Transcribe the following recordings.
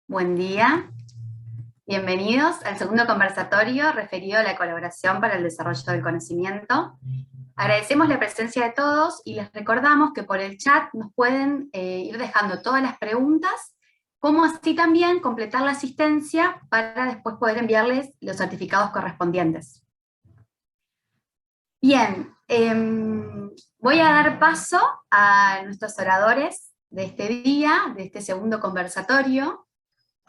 Buen día. Bienvenidos al segundo conversatorio referido a la colaboración para el desarrollo del conocimiento. Agradecemos la presencia de todos y les recordamos que por el chat nos pueden ir dejando todas las preguntas, como así también completar la asistencia para después poder enviarles los certificados correspondientes. Bien, voy a dar paso a nuestros oradores de este día, de este segundo conversatorio.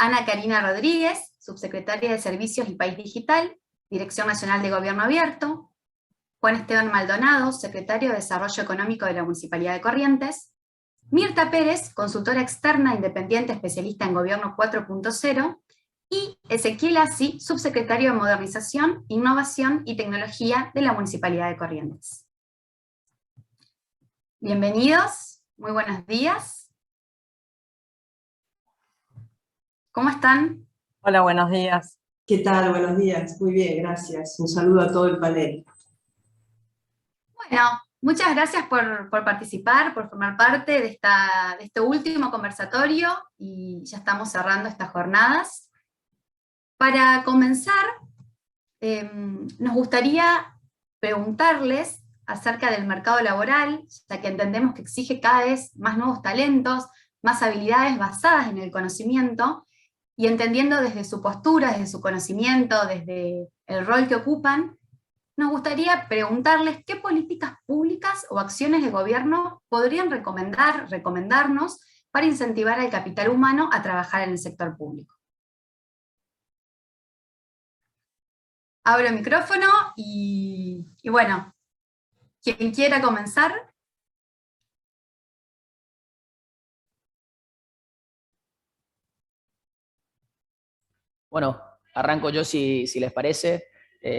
Ana Karina Rodríguez, subsecretaria de Servicios y País Digital, Dirección Nacional de Gobierno Abierto. Juan Esteban Maldonado, secretario de Desarrollo Económico de la Municipalidad de Corrientes. Mirta Pérez, consultora externa independiente especialista en Gobierno 4.0. Y Ezequiel Assi, subsecretario de Modernización, Innovación y Tecnología de la Municipalidad de Corrientes. Bienvenidos, muy buenos días. ¿Cómo están? Hola, buenos días. ¿Qué tal? Buenos días. Muy bien, gracias. Un saludo a todo el panel. Bueno, muchas gracias por participar, por formar parte de este último conversatorio, y ya estamos cerrando estas jornadas. Para comenzar, nos gustaría preguntarles acerca del mercado laboral, ya que entendemos que exige cada vez más nuevos talentos, más habilidades basadas en el conocimiento, y entendiendo desde su postura, desde su conocimiento, desde el rol que ocupan, nos gustaría preguntarles qué políticas públicas o acciones de gobierno podrían recomendarnos para incentivar al capital humano a trabajar en el sector público. Abro el micrófono y bueno, quien quiera comenzar. Bueno, arranco yo si les parece.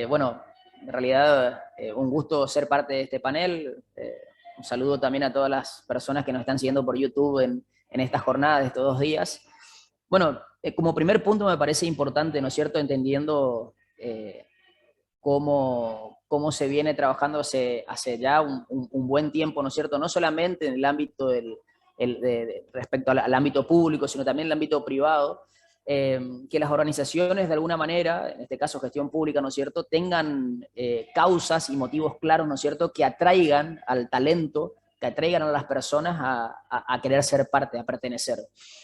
Bueno, en realidad un gusto ser parte de este panel. Un saludo también a todas las personas que nos están siguiendo por YouTube en estas jornadas de estos 2 días. Bueno, como primer punto me parece importante, ¿no es cierto?, entendiendo cómo se viene trabajando hace ya un buen tiempo, ¿no es cierto?, no solamente en el ámbito respecto al ámbito público, sino también en el ámbito privado, que las organizaciones de alguna manera, en este caso gestión pública, ¿no es cierto?, tengan causas y motivos claros, ¿no es cierto?, que atraigan al talento, que atraigan a las personas a querer ser parte, a pertenecer.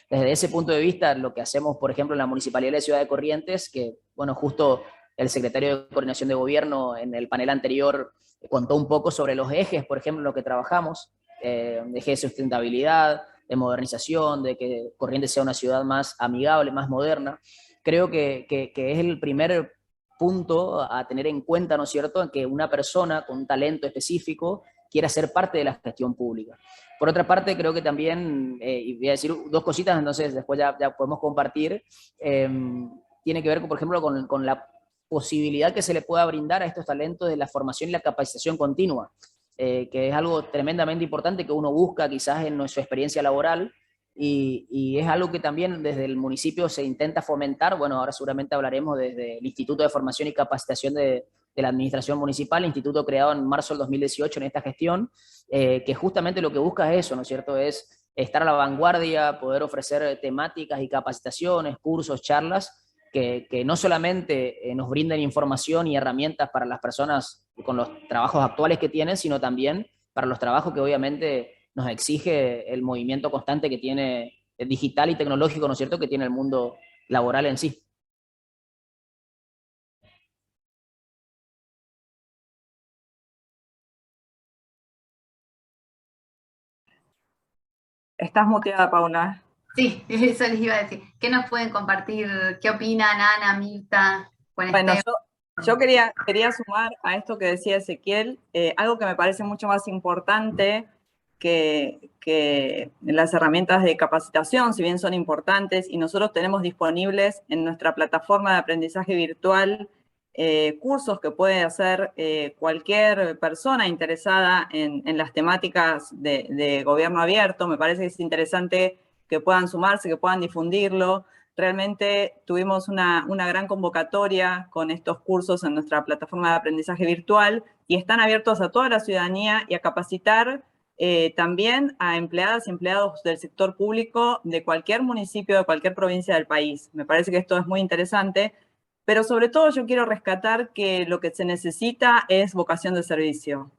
Desde ese punto de vista, lo que hacemos, por ejemplo, en la Municipalidad de Ciudad de Corrientes, que, bueno, justo el secretario de Coordinación de Gobierno en el panel anterior contó un poco sobre los ejes, por ejemplo, en los que trabajamos, eje de sustentabilidad, de modernización, de que Corrientes sea una ciudad más amigable, más moderna. Creo que es el primer punto a tener en cuenta, ¿no es cierto?, en que una persona con un talento específico quiera ser parte de la gestión pública. Por otra parte, creo que también, y voy a decir 2 cositas, entonces después ya podemos compartir, tiene que ver, por ejemplo, con la posibilidad que se le pueda brindar a estos talentos de la formación y la capacitación continua, que es algo tremendamente importante que uno busca quizás en nuestra experiencia laboral, y es algo que también desde el municipio se intenta fomentar. Bueno, ahora seguramente hablaremos desde el Instituto de Formación y Capacitación de la Administración Municipal, instituto creado en marzo del 2018 en esta gestión, que justamente lo que busca es eso, ¿no es cierto?, es estar a la vanguardia, poder ofrecer temáticas y capacitaciones, cursos, charlas, que no solamente nos brinden información y herramientas para las personas con los trabajos actuales que tienen, sino también para los trabajos que obviamente nos exige el movimiento constante que tiene digital y tecnológico, ¿no es cierto?, que tiene el mundo laboral en sí. Estás muteada, Paula. Sí, eso les iba a decir. ¿Qué nos pueden compartir? ¿Qué opinan Ana, Mirta, Juan Esteban? Bueno, yo quería sumar a esto que decía Ezequiel, algo que me parece mucho más importante que las herramientas de capacitación, si bien son importantes, y nosotros tenemos disponibles en nuestra plataforma de aprendizaje virtual cursos que puede hacer cualquier persona interesada en las temáticas de gobierno abierto. Me parece que es interesante que puedan sumarse, que puedan difundirlo. Realmente tuvimos una gran convocatoria con estos cursos en nuestra plataforma de aprendizaje virtual y están abiertos a toda la ciudadanía y a capacitar también a empleadas y empleados del sector público de cualquier municipio, de cualquier provincia del país. Me parece que esto es muy interesante, pero sobre todo yo quiero rescatar que lo que se necesita es vocación de servicio.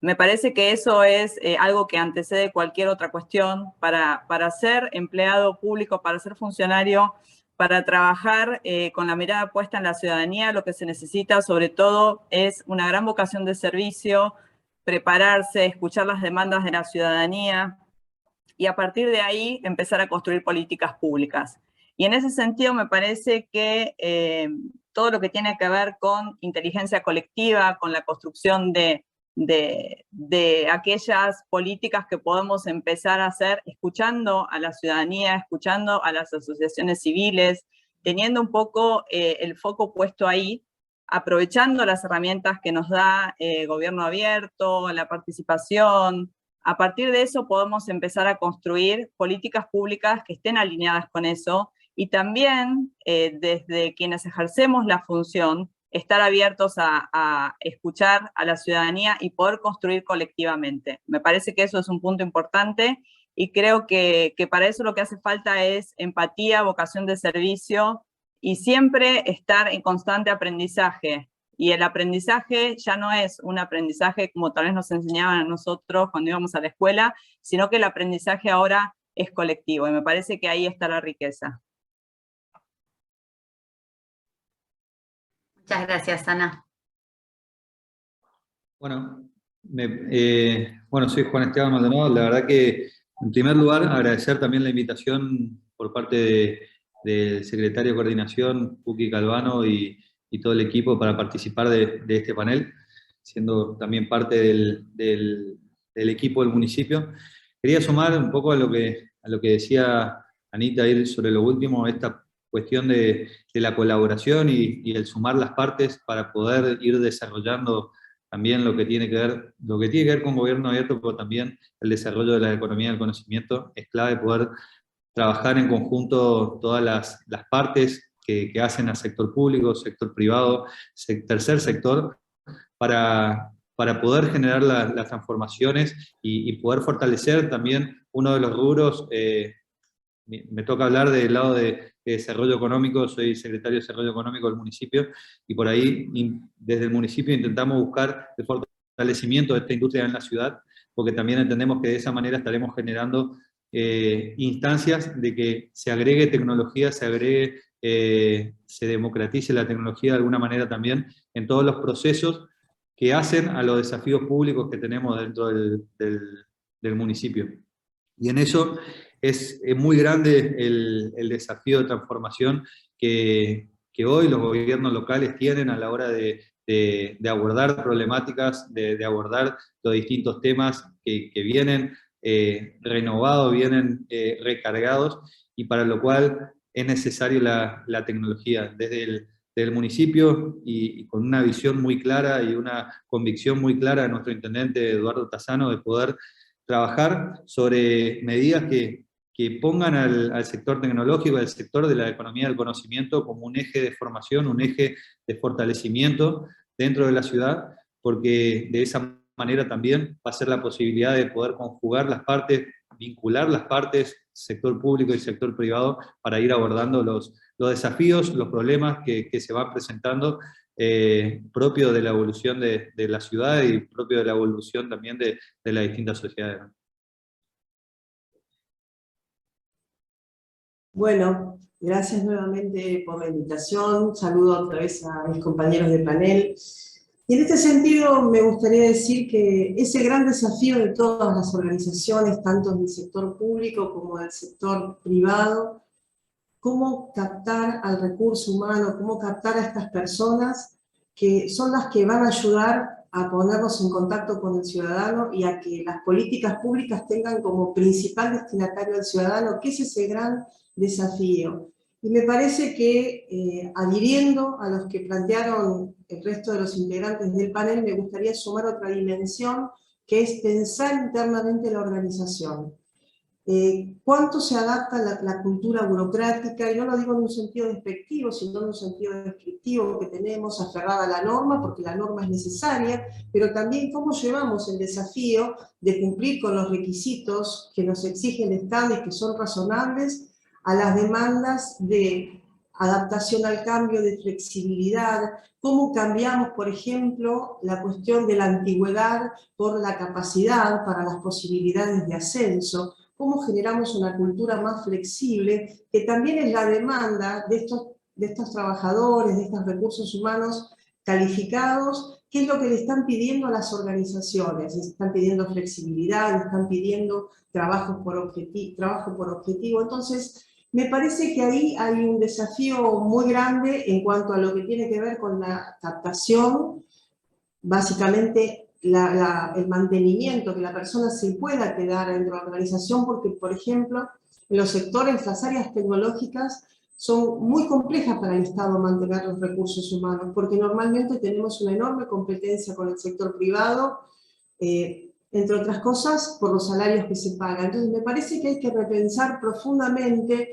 Me parece que eso es algo que antecede cualquier otra cuestión. Para ser empleado público, para ser funcionario, para trabajar con la mirada puesta en la ciudadanía, lo que se necesita sobre todo es una gran vocación de servicio, prepararse, escuchar las demandas de la ciudadanía y a partir de ahí empezar a construir políticas públicas. Y en ese sentido me parece que todo lo que tiene que ver con inteligencia colectiva, con la construcción de aquellas políticas que podemos empezar a hacer escuchando a la ciudadanía, escuchando a las asociaciones civiles, teniendo un poco el foco puesto ahí, aprovechando las herramientas que nos da gobierno abierto, la participación. A partir de eso podemos empezar a construir políticas públicas que estén alineadas con eso y también desde quienes ejercemos la función, estar abiertos a escuchar a la ciudadanía y poder construir colectivamente. Me parece que eso es un punto importante y creo que para eso lo que hace falta es empatía, vocación de servicio y siempre estar en constante aprendizaje. Y el aprendizaje ya no es un aprendizaje como tal vez nos enseñaban a nosotros cuando íbamos a la escuela, sino que el aprendizaje ahora es colectivo y me parece que ahí está la riqueza. Muchas gracias, Ana. Bueno, soy Juan Esteban Maldonado. La verdad que, en primer lugar, agradecer también la invitación por parte del secretario de Coordinación, Puki Calvano, y todo el equipo para participar de este panel, siendo también parte del equipo del municipio. Quería sumar un poco a lo que decía Anita ahí sobre lo último, esta cuestión de la colaboración y el sumar las partes para poder ir desarrollando también lo que tiene que ver con gobierno abierto, pero también el desarrollo de la economía del conocimiento. Es clave poder trabajar en conjunto todas las partes que hacen al sector público, sector privado, tercer sector, para poder generar las transformaciones y poder fortalecer también uno de los rubros. Me toca hablar del lado de desarrollo económico, soy secretario de Desarrollo Económico del municipio, y por ahí desde el municipio intentamos buscar el fortalecimiento de esta industria en la ciudad, porque también entendemos que de esa manera estaremos generando instancias de que se agregue tecnología, se democratice la tecnología de alguna manera también en todos los procesos que hacen a los desafíos públicos que tenemos dentro del municipio. Y en eso es muy grande el desafío de transformación que hoy los gobiernos locales tienen a la hora de abordar problemáticas, de abordar los distintos temas que vienen renovados, vienen recargados, y para lo cual es necesario la tecnología. Desde el municipio y con una visión muy clara y una convicción muy clara de nuestro intendente Eduardo Tassano de poder trabajar sobre medidas que pongan al sector tecnológico, al sector de la economía del conocimiento como un eje de formación, un eje de fortalecimiento dentro de la ciudad, porque de esa manera también va a ser la posibilidad de poder conjugar las partes, vincular las partes, sector público y sector privado, para ir abordando los desafíos, los problemas que se van presentando, propio de la evolución de la ciudad y propio de la evolución también de las distintas sociedades. Bueno, gracias nuevamente por la invitación. Saludo otra vez a mis compañeros de panel. Y en este sentido me gustaría decir que ese gran desafío de todas las organizaciones, tanto del sector público como del sector privado, cómo captar al recurso humano, cómo captar a estas personas que son las que van a ayudar a ponernos en contacto con el ciudadano y a que las políticas públicas tengan como principal destinatario al ciudadano, que es ese gran desafío. Y me parece que, adhiriendo a los que plantearon el resto de los integrantes del panel, me gustaría sumar otra dimensión, que es pensar internamente la organización. cuánto se adapta la cultura burocrática, y no lo digo en un sentido despectivo, sino en un sentido descriptivo, que tenemos aferrada a la norma, porque la norma es necesaria, pero también cómo llevamos el desafío de cumplir con los requisitos que nos exige el Estado y que son razonables a las demandas de adaptación al cambio, de flexibilidad, cómo cambiamos, por ejemplo, la cuestión de la antigüedad por la capacidad para las posibilidades de ascenso, cómo generamos una cultura más flexible, que también es la demanda de estos trabajadores, de estos recursos humanos calificados, qué es lo que le están pidiendo a las organizaciones. Les están pidiendo flexibilidad, les están pidiendo trabajo por objetivo. Entonces, me parece que ahí hay un desafío muy grande en cuanto a lo que tiene que ver con la captación, básicamente el mantenimiento, que la persona se pueda quedar dentro de la organización, porque, por ejemplo, en los sectores, las áreas tecnológicas son muy complejas para el Estado mantener los recursos humanos, porque normalmente tenemos una enorme competencia con el sector privado, entre otras cosas, por los salarios que se pagan. Entonces, me parece que hay que repensar profundamente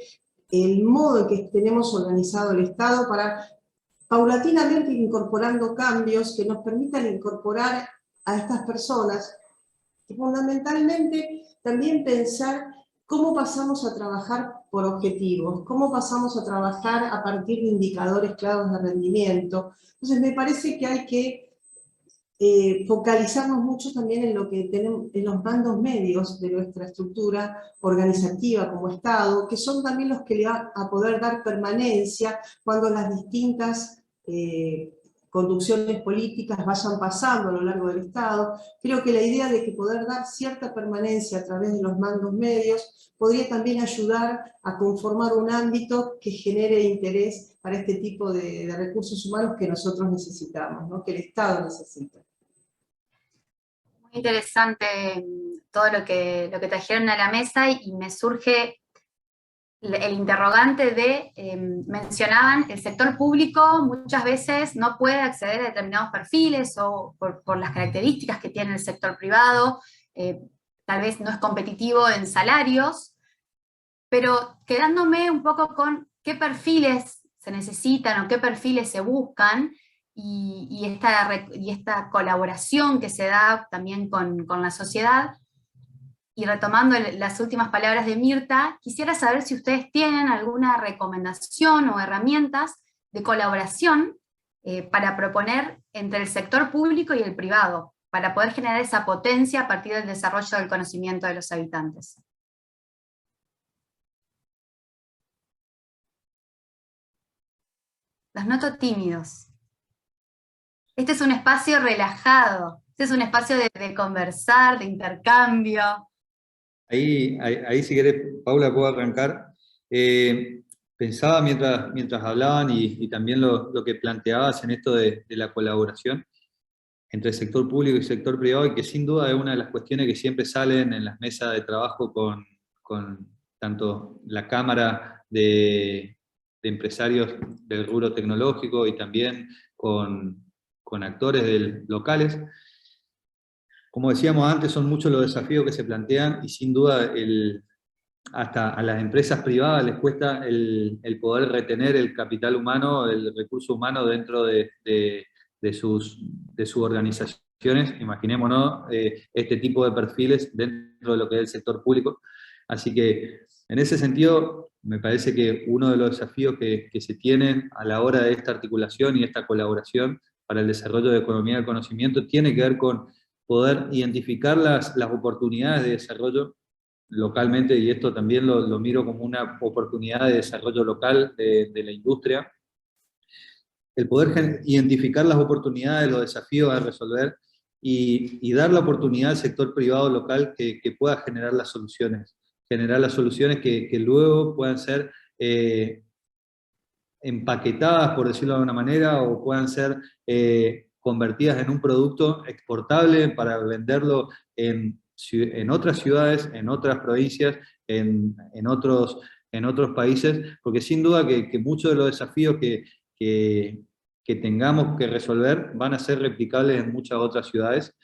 el modo en que tenemos organizado el Estado para paulatinamente ir incorporando cambios que nos permitan incorporar a estas personas y fundamentalmente también pensar cómo pasamos a trabajar por objetivos, cómo pasamos a trabajar a partir de indicadores claros de rendimiento. Entonces me parece que hay que focalizarnos mucho también en lo que tenemos, en los mandos medios de nuestra estructura organizativa como Estado, que son también los que le van a poder dar permanencia cuando las distintas conducciones políticas vayan pasando a lo largo del Estado. Creo que la idea de que poder dar cierta permanencia a través de los mandos medios podría también ayudar a conformar un ámbito que genere interés para este tipo de recursos humanos que nosotros necesitamos, ¿no? Que el Estado necesita. Muy interesante todo lo que trajeron a la mesa, y me surge el interrogante de, mencionaban, el sector público muchas veces no puede acceder a determinados perfiles o por las características que tiene el sector privado, tal vez no es competitivo en salarios, pero quedándome un poco con qué perfiles se necesitan o qué perfiles se buscan, y esta colaboración que se da también con la sociedad. Y retomando las últimas palabras de Mirta, quisiera saber si ustedes tienen alguna recomendación o herramientas de colaboración para proponer entre el sector público y el privado, para poder generar esa potencia a partir del desarrollo del conocimiento de los habitantes. Los noto tímidos. Este es un espacio relajado, este es un espacio de conversar, de intercambio. Ahí si querés, Paula, puedo arrancar. Pensaba mientras hablaban y también lo que planteabas en esto de la colaboración entre el sector público y el sector privado, y que sin duda es una de las cuestiones que siempre salen en las mesas de trabajo con tanto la Cámara de Empresarios del rubro tecnológico y también con actores locales. Como decíamos antes, son muchos los desafíos que se plantean, y sin duda hasta a las empresas privadas les cuesta el poder retener el capital humano, el recurso humano dentro de sus organizaciones. Imaginémonos este tipo de perfiles dentro de lo que es el sector público. Así que en ese sentido me parece que uno de los desafíos que se tienen a la hora de esta articulación y esta colaboración para el desarrollo de economía del conocimiento tiene que ver con poder identificar las oportunidades de desarrollo localmente, y esto también lo miro como una oportunidad de desarrollo local de la industria, el poder identificar las oportunidades, los desafíos a resolver, y dar la oportunidad al sector privado local que pueda generar las soluciones que luego puedan ser empaquetadas, por decirlo de alguna manera, o puedan ser convertidas en un producto exportable para venderlo en otras ciudades, en otras provincias, en otros países, porque sin duda que muchos de los desafíos que tengamos que resolver van a ser replicables en muchas otras ciudades,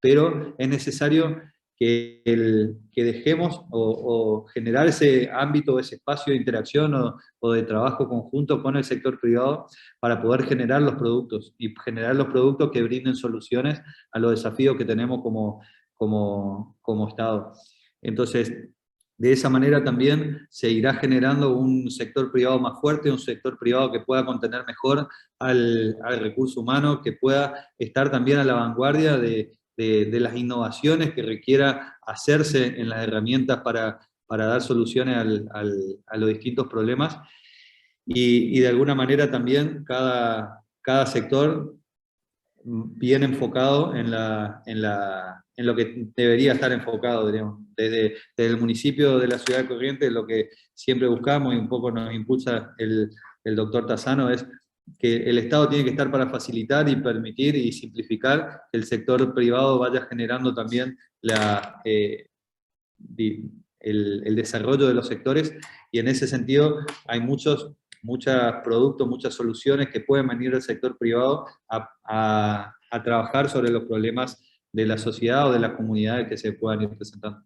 pero es necesario que dejemos o generar ese ámbito, ese espacio de interacción o de trabajo conjunto con el sector privado para poder generar los productos y generar los productos que brinden soluciones a los desafíos que tenemos como Estado. Entonces, de esa manera también se irá generando un sector privado más fuerte, un sector privado que pueda contener mejor al recurso humano, que pueda estar también a la vanguardia de las innovaciones que requiera hacerse en las herramientas para dar soluciones a los distintos problemas. Y de alguna manera también cada sector bien enfocado en lo que debería estar enfocado, digamos. Desde el municipio de la ciudad de Corrientes, lo que siempre buscamos y un poco nos impulsa el doctor Tassano es que el Estado tiene que estar para facilitar y permitir y simplificar que el sector privado vaya generando también el desarrollo de los sectores, y en ese sentido hay muchos productos, muchas soluciones que pueden venir del sector privado a trabajar sobre los problemas de la sociedad o de las comunidades que se puedan ir presentando.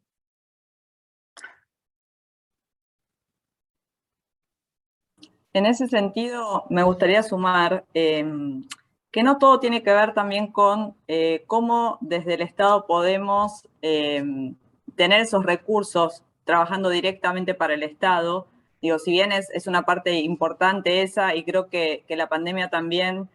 En ese sentido, me gustaría sumar que no todo tiene que ver también con cómo desde el Estado podemos tener esos recursos trabajando directamente para el Estado. Digo, si bien es una parte importante esa, y creo que la pandemia también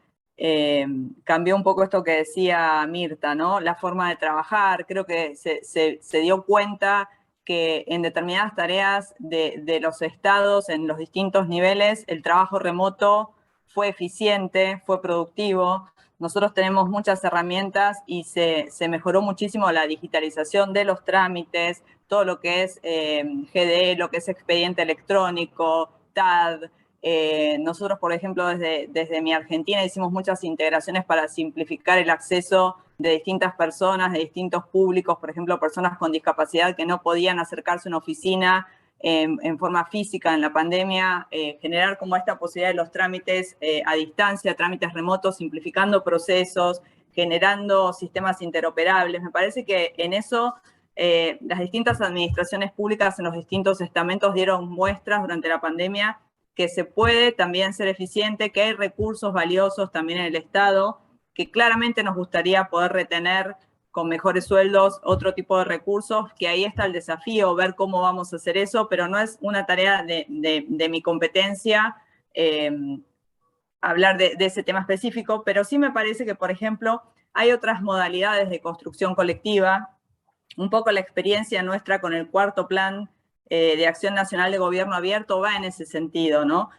cambió un poco esto que decía Mirta, ¿no? La forma de trabajar, creo que se dio cuenta que en determinadas tareas de los estados, en los distintos niveles, el trabajo remoto fue eficiente, fue productivo. Nosotros tenemos muchas herramientas y se mejoró muchísimo la digitalización de los trámites, todo lo que es GDE, lo que es expediente electrónico, TAD. Nosotros, por ejemplo, desde mi Argentina hicimos muchas integraciones para simplificar el acceso de distintas personas, de distintos públicos, por ejemplo, personas con discapacidad que no podían acercarse a una oficina en forma física en la pandemia, generar como esta posibilidad de los trámites a distancia, trámites remotos, simplificando procesos, generando sistemas interoperables. Me parece que en eso las distintas administraciones públicas en los distintos estamentos dieron muestras durante la pandemia que se puede también ser eficiente, que hay recursos valiosos también en el Estado, que claramente nos gustaría poder retener con mejores sueldos otro tipo de recursos, que ahí está el desafío, ver cómo vamos a hacer eso, pero no es una tarea de mi competencia hablar de ese tema específico, pero sí me parece que, por ejemplo, hay otras modalidades de construcción colectiva, un poco la experiencia nuestra con el cuarto plan de Acción Nacional de Gobierno Abierto va en ese sentido, ¿no?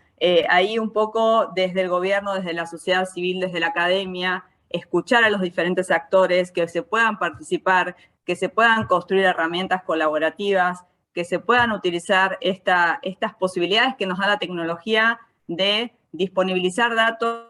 Ahí un poco desde el gobierno, desde la sociedad civil, desde la academia, escuchar a los diferentes actores, que se puedan participar, que se puedan construir herramientas colaborativas, que se puedan utilizar estas posibilidades que nos da la tecnología de disponibilizar datos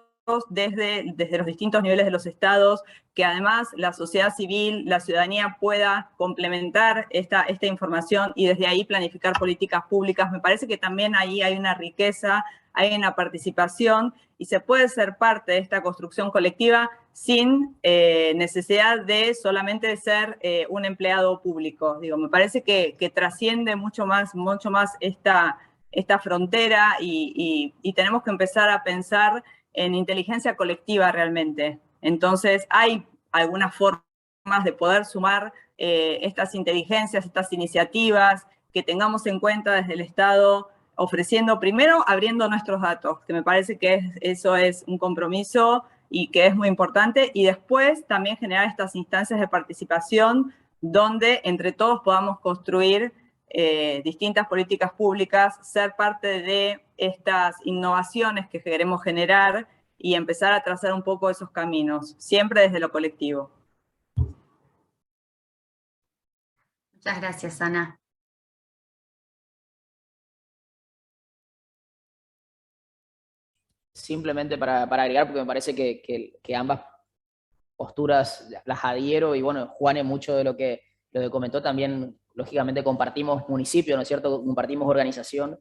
desde los distintos niveles de los estados, que además la sociedad civil, la ciudadanía pueda complementar esta información y desde ahí planificar políticas públicas. Me parece que también ahí hay una riqueza, hay una participación y se puede ser parte de esta construcción colectiva sin necesidad de solamente ser un empleado público. Digo, me parece que trasciende mucho más esta frontera y tenemos que empezar a pensar en inteligencia colectiva realmente. Entonces hay algunas formas de poder sumar estas inteligencias, estas iniciativas, que tengamos en cuenta desde el Estado, ofreciendo primero, abriendo nuestros datos, que me parece que eso es un compromiso y que es muy importante, y después también generar estas instancias de participación donde entre todos podamos construir distintas políticas públicas, ser parte de estas innovaciones que queremos generar y empezar a trazar un poco esos caminos, siempre desde lo colectivo. Muchas gracias, Ana. Simplemente para agregar, porque me parece que ambas posturas las adhiero, y bueno, Juane, mucho de lo que comentó también, lógicamente compartimos municipio, ¿no es cierto?, compartimos organización,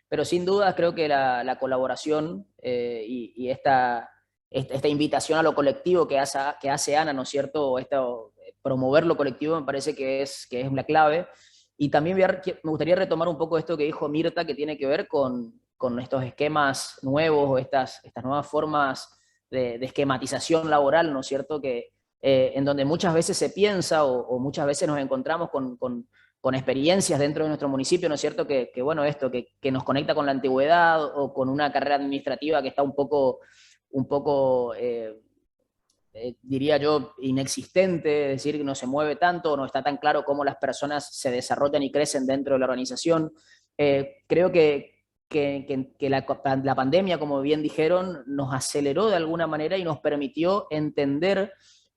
pero sin duda creo que la colaboración y esta invitación a lo colectivo que hace Ana, ¿no es cierto?, promover lo colectivo me parece que es la clave. Y también me gustaría retomar un poco esto que dijo Mirta, que tiene que ver con estos esquemas nuevos o estas nuevas formas de esquematización laboral, ¿no es cierto? En donde muchas veces se piensa o muchas veces nos encontramos con experiencias dentro de nuestro municipio, ¿no es cierto? Bueno, esto, que nos conecta con la antigüedad o con una carrera administrativa que está un poco diría yo, inexistente, es decir, que no se mueve tanto, no está tan claro cómo las personas se desarrollan y crecen dentro de la organización. Creo que la pandemia, como bien dijeron, nos aceleró de alguna manera y nos permitió entender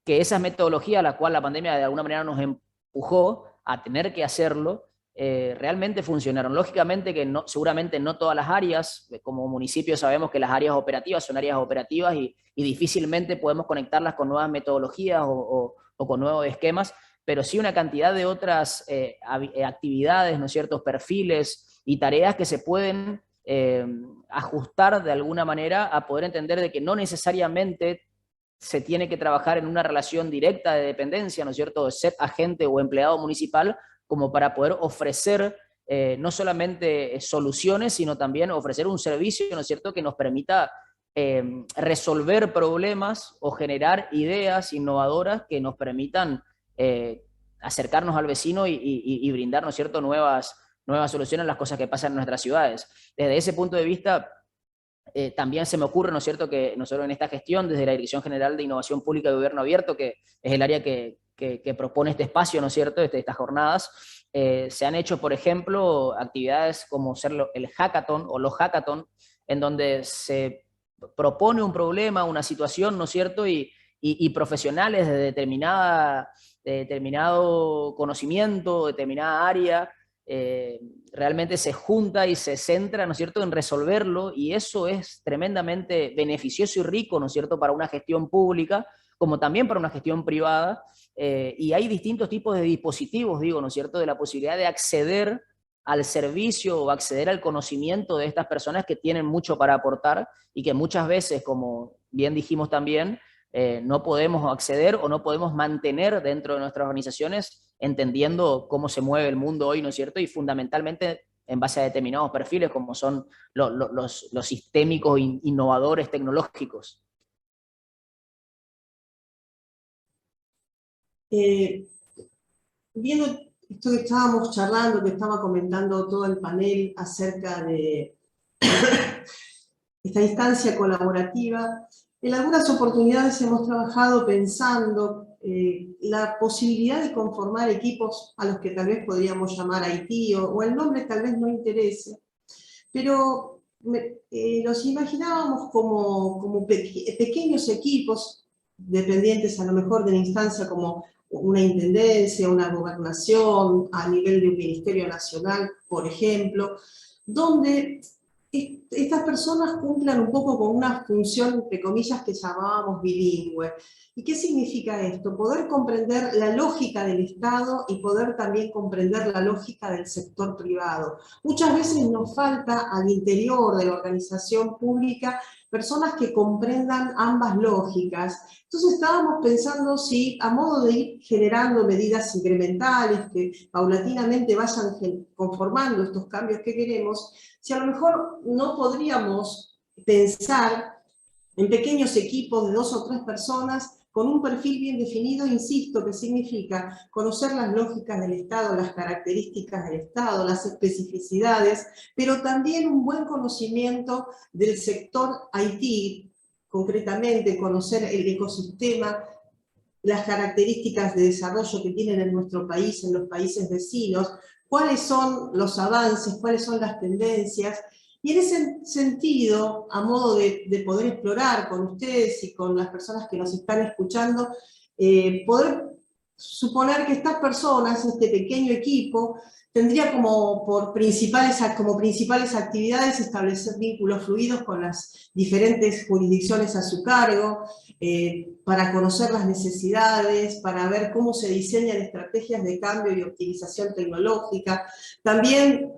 que esas metodologías a las cuales la pandemia de alguna manera nos empujó a tener que hacerlo, realmente funcionaron. Lógicamente que seguramente no todas las áreas, como municipio sabemos que las áreas operativas son áreas operativas y difícilmente podemos conectarlas con nuevas metodologías o con nuevos esquemas, pero sí una cantidad de otras actividades, ¿no es cierto?, perfiles y tareas que se pueden ajustar de alguna manera a poder entender de que no necesariamente se tiene que trabajar en una relación directa de dependencia, ¿no es cierto?, de ser agente o empleado municipal, como para poder ofrecer no solamente soluciones, sino también ofrecer un servicio, ¿no es cierto?, que nos permita resolver problemas o generar ideas innovadoras que nos permitan acercarnos al vecino y brindar, ¿no es cierto?, nuevas soluciones a las cosas que pasan en nuestras ciudades. Desde ese punto de vista, también se me ocurre, ¿no es cierto?, que nosotros en esta gestión, desde la Dirección General de Innovación Pública y Gobierno Abierto, que es el área que propone este espacio, ¿no es cierto?, estas jornadas, se han hecho, por ejemplo, actividades como ser el hackathon o los hackathon, en donde se propone un problema, una situación, ¿no es cierto?, y profesionales de determinado conocimiento, determinada área, realmente se junta y se centra, ¿no es cierto?, en resolverlo, y eso es tremendamente beneficioso y rico, ¿no es cierto?, para una gestión pública, como también para una gestión privada, y hay distintos tipos de dispositivos, digo, ¿no es cierto?, de la posibilidad de acceder al servicio o acceder al conocimiento de estas personas que tienen mucho para aportar y que muchas veces, como bien dijimos también, no podemos acceder o no podemos mantener dentro de nuestras organizaciones, entendiendo cómo se mueve el mundo hoy, ¿no es cierto? Y fundamentalmente en base a determinados perfiles como son los sistémicos innovadores tecnológicos. Viendo esto que estábamos charlando, que estaba comentando todo el panel acerca de esta instancia colaborativa, en algunas oportunidades hemos trabajado pensando la posibilidad de conformar equipos a los que tal vez podríamos llamar IT, o el nombre tal vez no interese, pero los imaginábamos como pequeños equipos, dependientes a lo mejor de la instancia como una intendencia, una gobernación, a nivel de un ministerio nacional, por ejemplo, donde estas personas cumplan un poco con una función, entre comillas, que llamábamos bilingüe. ¿Y qué significa esto? Poder comprender la lógica del Estado y poder también comprender la lógica del sector privado. Muchas veces nos falta al interior de la organización pública personas que comprendan ambas lógicas. Entonces estábamos pensando si, a modo de ir generando medidas incrementales que paulatinamente vayan conformando estos cambios que queremos, si a lo mejor no podríamos pensar en pequeños equipos de 2 o 3 personas con un perfil bien definido, insisto, que significa conocer las lógicas del Estado, las características del Estado, las especificidades, pero también un buen conocimiento del sector IT, concretamente conocer el ecosistema, las características de desarrollo que tienen en nuestro país, en los países vecinos, cuáles son los avances, cuáles son las tendencias. Y en ese sentido, a modo de poder explorar con ustedes y con las personas que nos están escuchando, poder suponer que estas personas, este pequeño equipo, tendría como principales actividades establecer vínculos fluidos con las diferentes jurisdicciones a su cargo, para conocer las necesidades, para ver cómo se diseñan estrategias de cambio y optimización tecnológica. También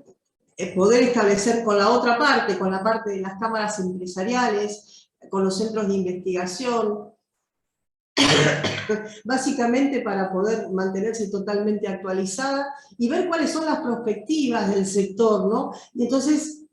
poder establecer con la otra parte, con la parte de las cámaras empresariales, con los centros de investigación, básicamente para poder mantenerse totalmente actualizada y ver cuáles son las perspectivas del sector, ¿no? Y entonces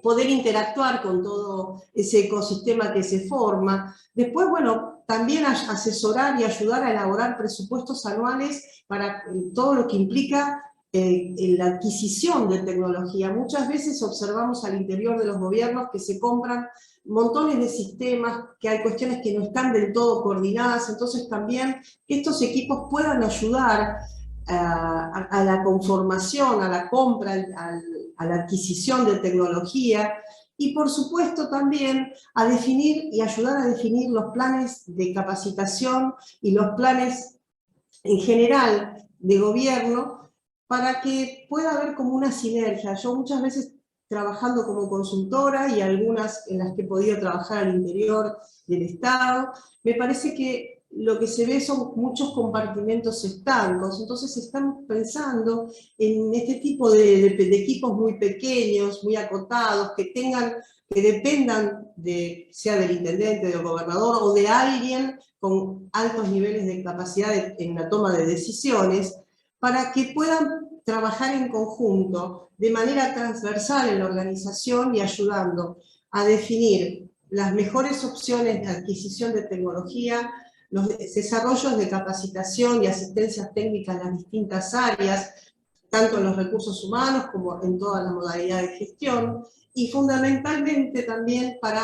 poder interactuar con todo ese ecosistema que se forma. Después, bueno, también asesorar y ayudar a elaborar presupuestos anuales para todo lo que implica la adquisición de tecnología. Muchas veces observamos al interior de los gobiernos que se compran montones de sistemas, que hay cuestiones que no están del todo coordinadas, entonces también que estos equipos puedan ayudar a la conformación, a la compra, a la adquisición de tecnología, y por supuesto también a definir y ayudar a definir los planes de capacitación y los planes en general de gobierno, para que pueda haber como una sinergia. Yo muchas veces trabajando como consultora y algunas en las que he podido trabajar al interior del Estado, me parece que lo que se ve son muchos compartimentos estancos, entonces estamos pensando en este tipo de equipos muy pequeños, muy acotados, que dependan sea del intendente, del gobernador o de alguien con altos niveles de capacidad en la toma de decisiones, para que puedan trabajar en conjunto, de manera transversal en la organización y ayudando a definir las mejores opciones de adquisición de tecnología, los desarrollos de capacitación y asistencias técnicas en las distintas áreas, tanto en los recursos humanos como en toda la modalidad de gestión, y fundamentalmente también para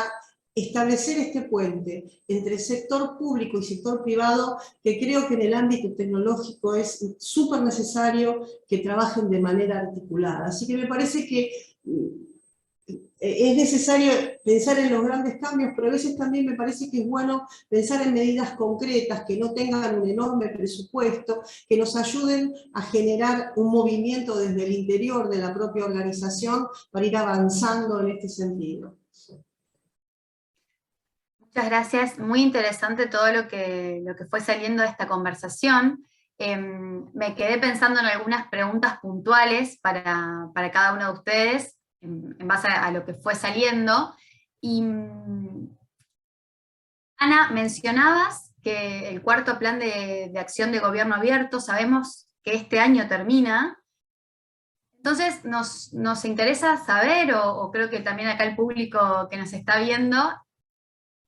establecer este puente entre sector público y sector privado, que creo que en el ámbito tecnológico es súper necesario que trabajen de manera articulada. Así que me parece que es necesario pensar en los grandes cambios, pero a veces también me parece que es bueno pensar en medidas concretas que no tengan un enorme presupuesto, que nos ayuden a generar un movimiento desde el interior de la propia organización para ir avanzando en este sentido. Muchas gracias, muy interesante todo lo que fue saliendo de esta conversación. Me quedé pensando en algunas preguntas puntuales para cada uno de ustedes, en base a lo que fue saliendo. Y, Ana, mencionabas que el cuarto plan de acción de gobierno abierto, sabemos que este año termina. Entonces nos interesa saber, o creo que también acá el público que nos está viendo,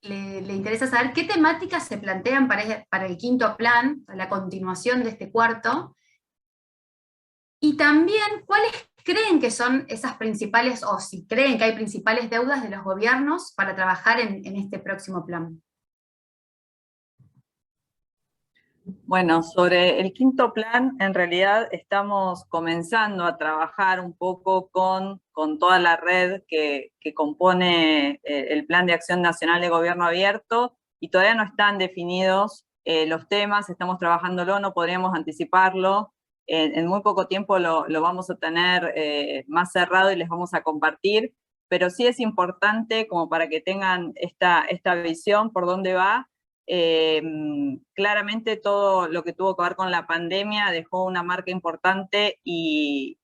le interesa saber qué temáticas se plantean para el quinto plan, para la continuación de este cuarto, y también cuáles creen que son esas principales, o si creen que hay principales deudas de los gobiernos para trabajar en este próximo plan. Bueno, sobre el quinto plan, en realidad estamos comenzando a trabajar un poco con toda la red que compone el Plan de Acción Nacional de Gobierno Abierto, y todavía no están definidos los temas, estamos trabajándolo, no podríamos anticiparlo. En muy poco tiempo lo vamos a tener más cerrado y les vamos a compartir, pero sí es importante como para que tengan esta visión por dónde va. Claramente todo lo que tuvo que ver con la pandemia dejó una marca importante, y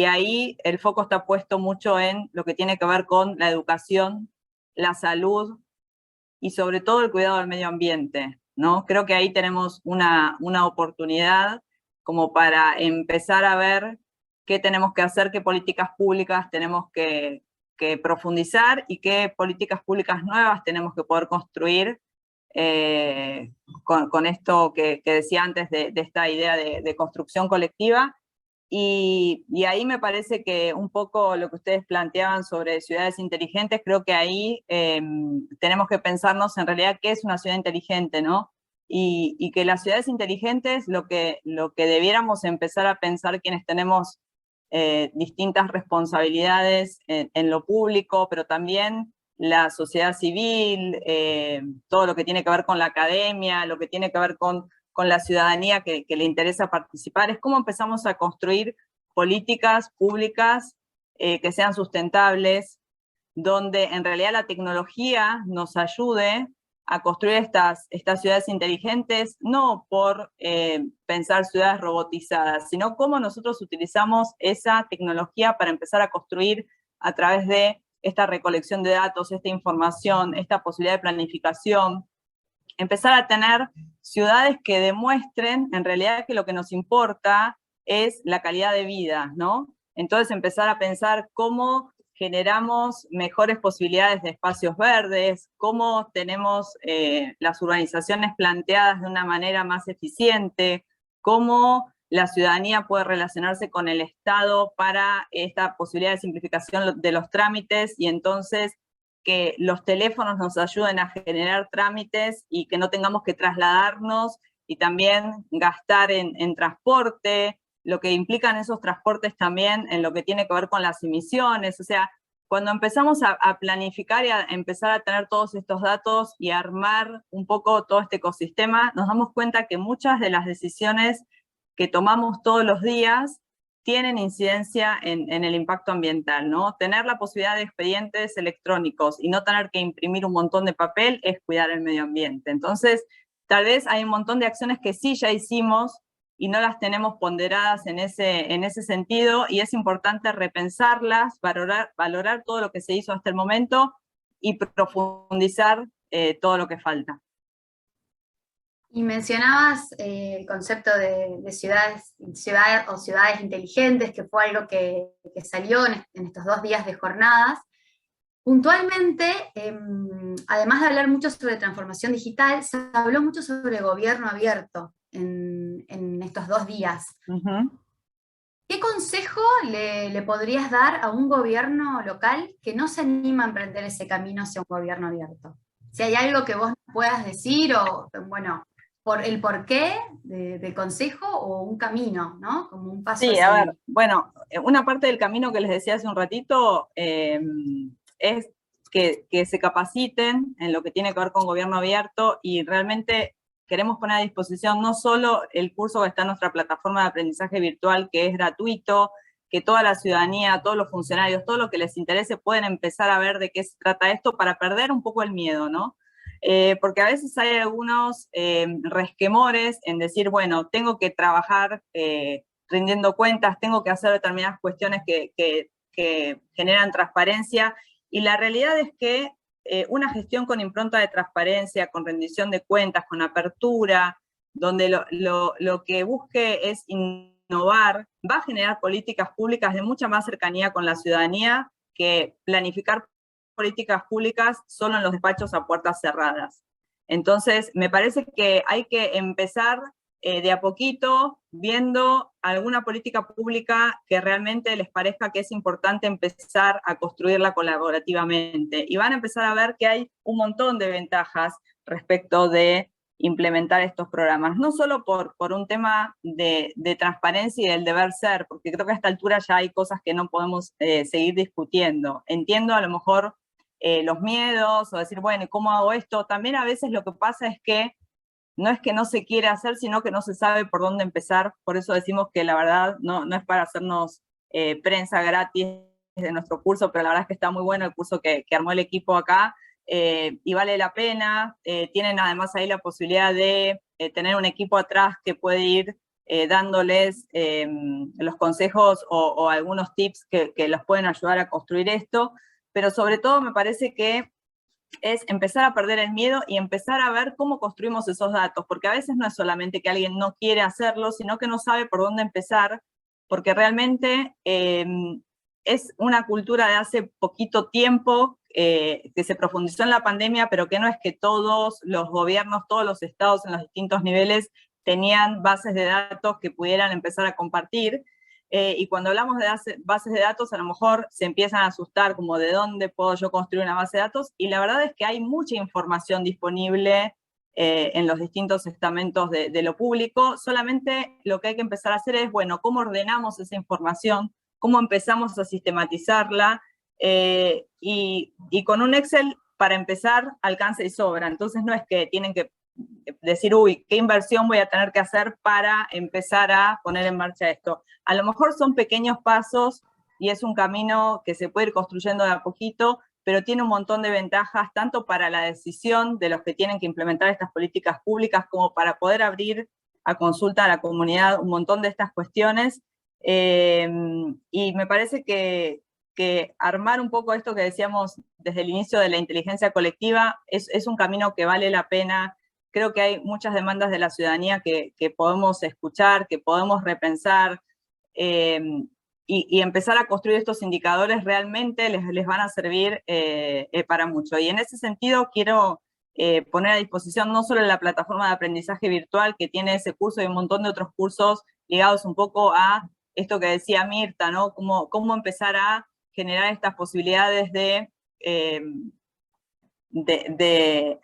ahí el foco está puesto mucho en lo que tiene que ver con la educación, la salud y sobre todo el cuidado del medio ambiente, ¿no? Creo que ahí tenemos una oportunidad como para empezar a ver qué tenemos que hacer, qué políticas públicas tenemos que profundizar y qué políticas públicas nuevas tenemos que poder construir con esto que decía antes de esta idea de construcción colectiva. Y ahí me parece que un poco lo que ustedes planteaban sobre ciudades inteligentes, creo que ahí tenemos que pensarnos en realidad qué es una ciudad inteligente, ¿no? Y que las ciudades inteligentes, lo que debiéramos empezar a pensar quienes tenemos distintas responsabilidades en lo público, pero también la sociedad civil, todo lo que tiene que ver con la academia, lo que tiene que ver con la ciudadanía que le interesa participar, es cómo empezamos a construir políticas públicas que sean sustentables, donde en realidad la tecnología nos ayude a construir estas ciudades inteligentes, no por pensar ciudades robotizadas, sino cómo nosotros utilizamos esa tecnología para empezar a construir a través de esta recolección de datos, esta información, esta posibilidad de planificación, empezar a tener ciudades que demuestren en realidad que lo que nos importa es la calidad de vida, ¿no? Entonces empezar a pensar cómo generamos mejores posibilidades de espacios verdes, cómo tenemos las urbanizaciones planteadas de una manera más eficiente, cómo la ciudadanía puede relacionarse con el Estado para esta posibilidad de simplificación de los trámites, y entonces que los teléfonos nos ayuden a generar trámites y que no tengamos que trasladarnos y también gastar en transporte, lo que implican esos transportes también en lo que tiene que ver con las emisiones. O sea, cuando empezamos a planificar y a empezar a tener todos estos datos y a armar un poco todo este ecosistema, nos damos cuenta que muchas de las decisiones que tomamos todos los días tienen incidencia en el impacto ambiental, ¿no? Tener la posibilidad de expedientes electrónicos y no tener que imprimir un montón de papel es cuidar el medio ambiente. Entonces, tal vez hay un montón de acciones que sí ya hicimos y no las tenemos ponderadas en ese sentido, y es importante repensarlas, valorar todo lo que se hizo hasta el momento y profundizar todo lo que falta. Y mencionabas el concepto de ciudades inteligentes, que fue algo que salió en estos 2 días de jornadas. Puntualmente, además de hablar mucho sobre transformación digital, se habló mucho sobre gobierno abierto en estos 2 días. ¿Qué consejo le podrías dar a un gobierno local que no se anima a emprender ese camino hacia un gobierno abierto? Si hay algo que vos puedas decir, o bueno, por el porqué del consejo, o un camino, ¿no? Como un paso. Sí, a ver, bueno, una parte del camino que les decía hace un ratito es que se capaciten en lo que tiene que ver con gobierno abierto, y realmente queremos poner a disposición no solo el curso que está en nuestra plataforma de aprendizaje virtual, que es gratuito, que toda la ciudadanía, todos los funcionarios, todo lo que les interese pueden empezar a ver de qué se trata esto para perder un poco el miedo, ¿no? Porque a veces hay algunos resquemores en decir, bueno, tengo que trabajar rindiendo cuentas, tengo que hacer determinadas cuestiones que generan transparencia, y la realidad es que una gestión con impronta de transparencia, con rendición de cuentas, con apertura, donde lo que busque es innovar, va a generar políticas públicas de mucha más cercanía con la ciudadanía que planificar políticas públicas solo en los despachos a puertas cerradas. Entonces, me parece que hay que empezar de a poquito, viendo alguna política pública que realmente les parezca que es importante empezar a construirla colaborativamente. Y van a empezar a ver que hay un montón de ventajas respecto de implementar estos programas, no solo por un tema de transparencia y del deber ser, porque creo que a esta altura ya hay cosas que no podemos seguir discutiendo. Entiendo a lo mejor los miedos, o decir, bueno, ¿cómo hago esto? También a veces lo que pasa es que no se quiere hacer, sino que no se sabe por dónde empezar. Por eso decimos que la verdad no es para hacernos prensa gratis de nuestro curso, pero la verdad es que está muy bueno el curso que armó el equipo acá, y vale la pena. Tienen además ahí la posibilidad de tener un equipo atrás que puede ir dándoles los consejos o algunos tips que los pueden ayudar a construir esto, pero sobre todo me parece que es empezar a perder el miedo y empezar a ver cómo construimos esos datos, porque a veces no es solamente que alguien no quiere hacerlo, sino que no sabe por dónde empezar, porque realmente es una cultura de hace poquito tiempo que se profundizó en la pandemia, pero que no es que todos los gobiernos, todos los estados en los distintos niveles tenían bases de datos que pudieran empezar a compartir. Y cuando hablamos de bases de datos, a lo mejor se empiezan a asustar como de dónde puedo yo construir una base de datos, y la verdad es que hay mucha información disponible en los distintos estamentos de lo público. Solamente lo que hay que empezar a hacer es, bueno, ¿cómo ordenamos esa información? ¿Cómo empezamos a sistematizarla? Y con un Excel, para empezar, alcanza y sobra. Entonces no es que tienen que decir, uy, ¿qué inversión voy a tener que hacer para empezar a poner en marcha esto? A lo mejor son pequeños pasos y es un camino que se puede ir construyendo de a poquito, pero tiene un montón de ventajas, tanto para la decisión de los que tienen que implementar estas políticas públicas, como para poder abrir a consulta a la comunidad un montón de estas cuestiones. Y me parece que armar un poco esto que decíamos desde el inicio de la inteligencia colectiva es un camino que vale la pena creo que hay muchas demandas de la ciudadanía que podemos escuchar, que podemos repensar, y empezar a construir estos indicadores realmente les van a servir para mucho. Y en ese sentido quiero poner a disposición no solo la plataforma de aprendizaje virtual que tiene ese curso y un montón de otros cursos ligados un poco a esto que decía Mirta, ¿no? Cómo empezar a generar estas posibilidades de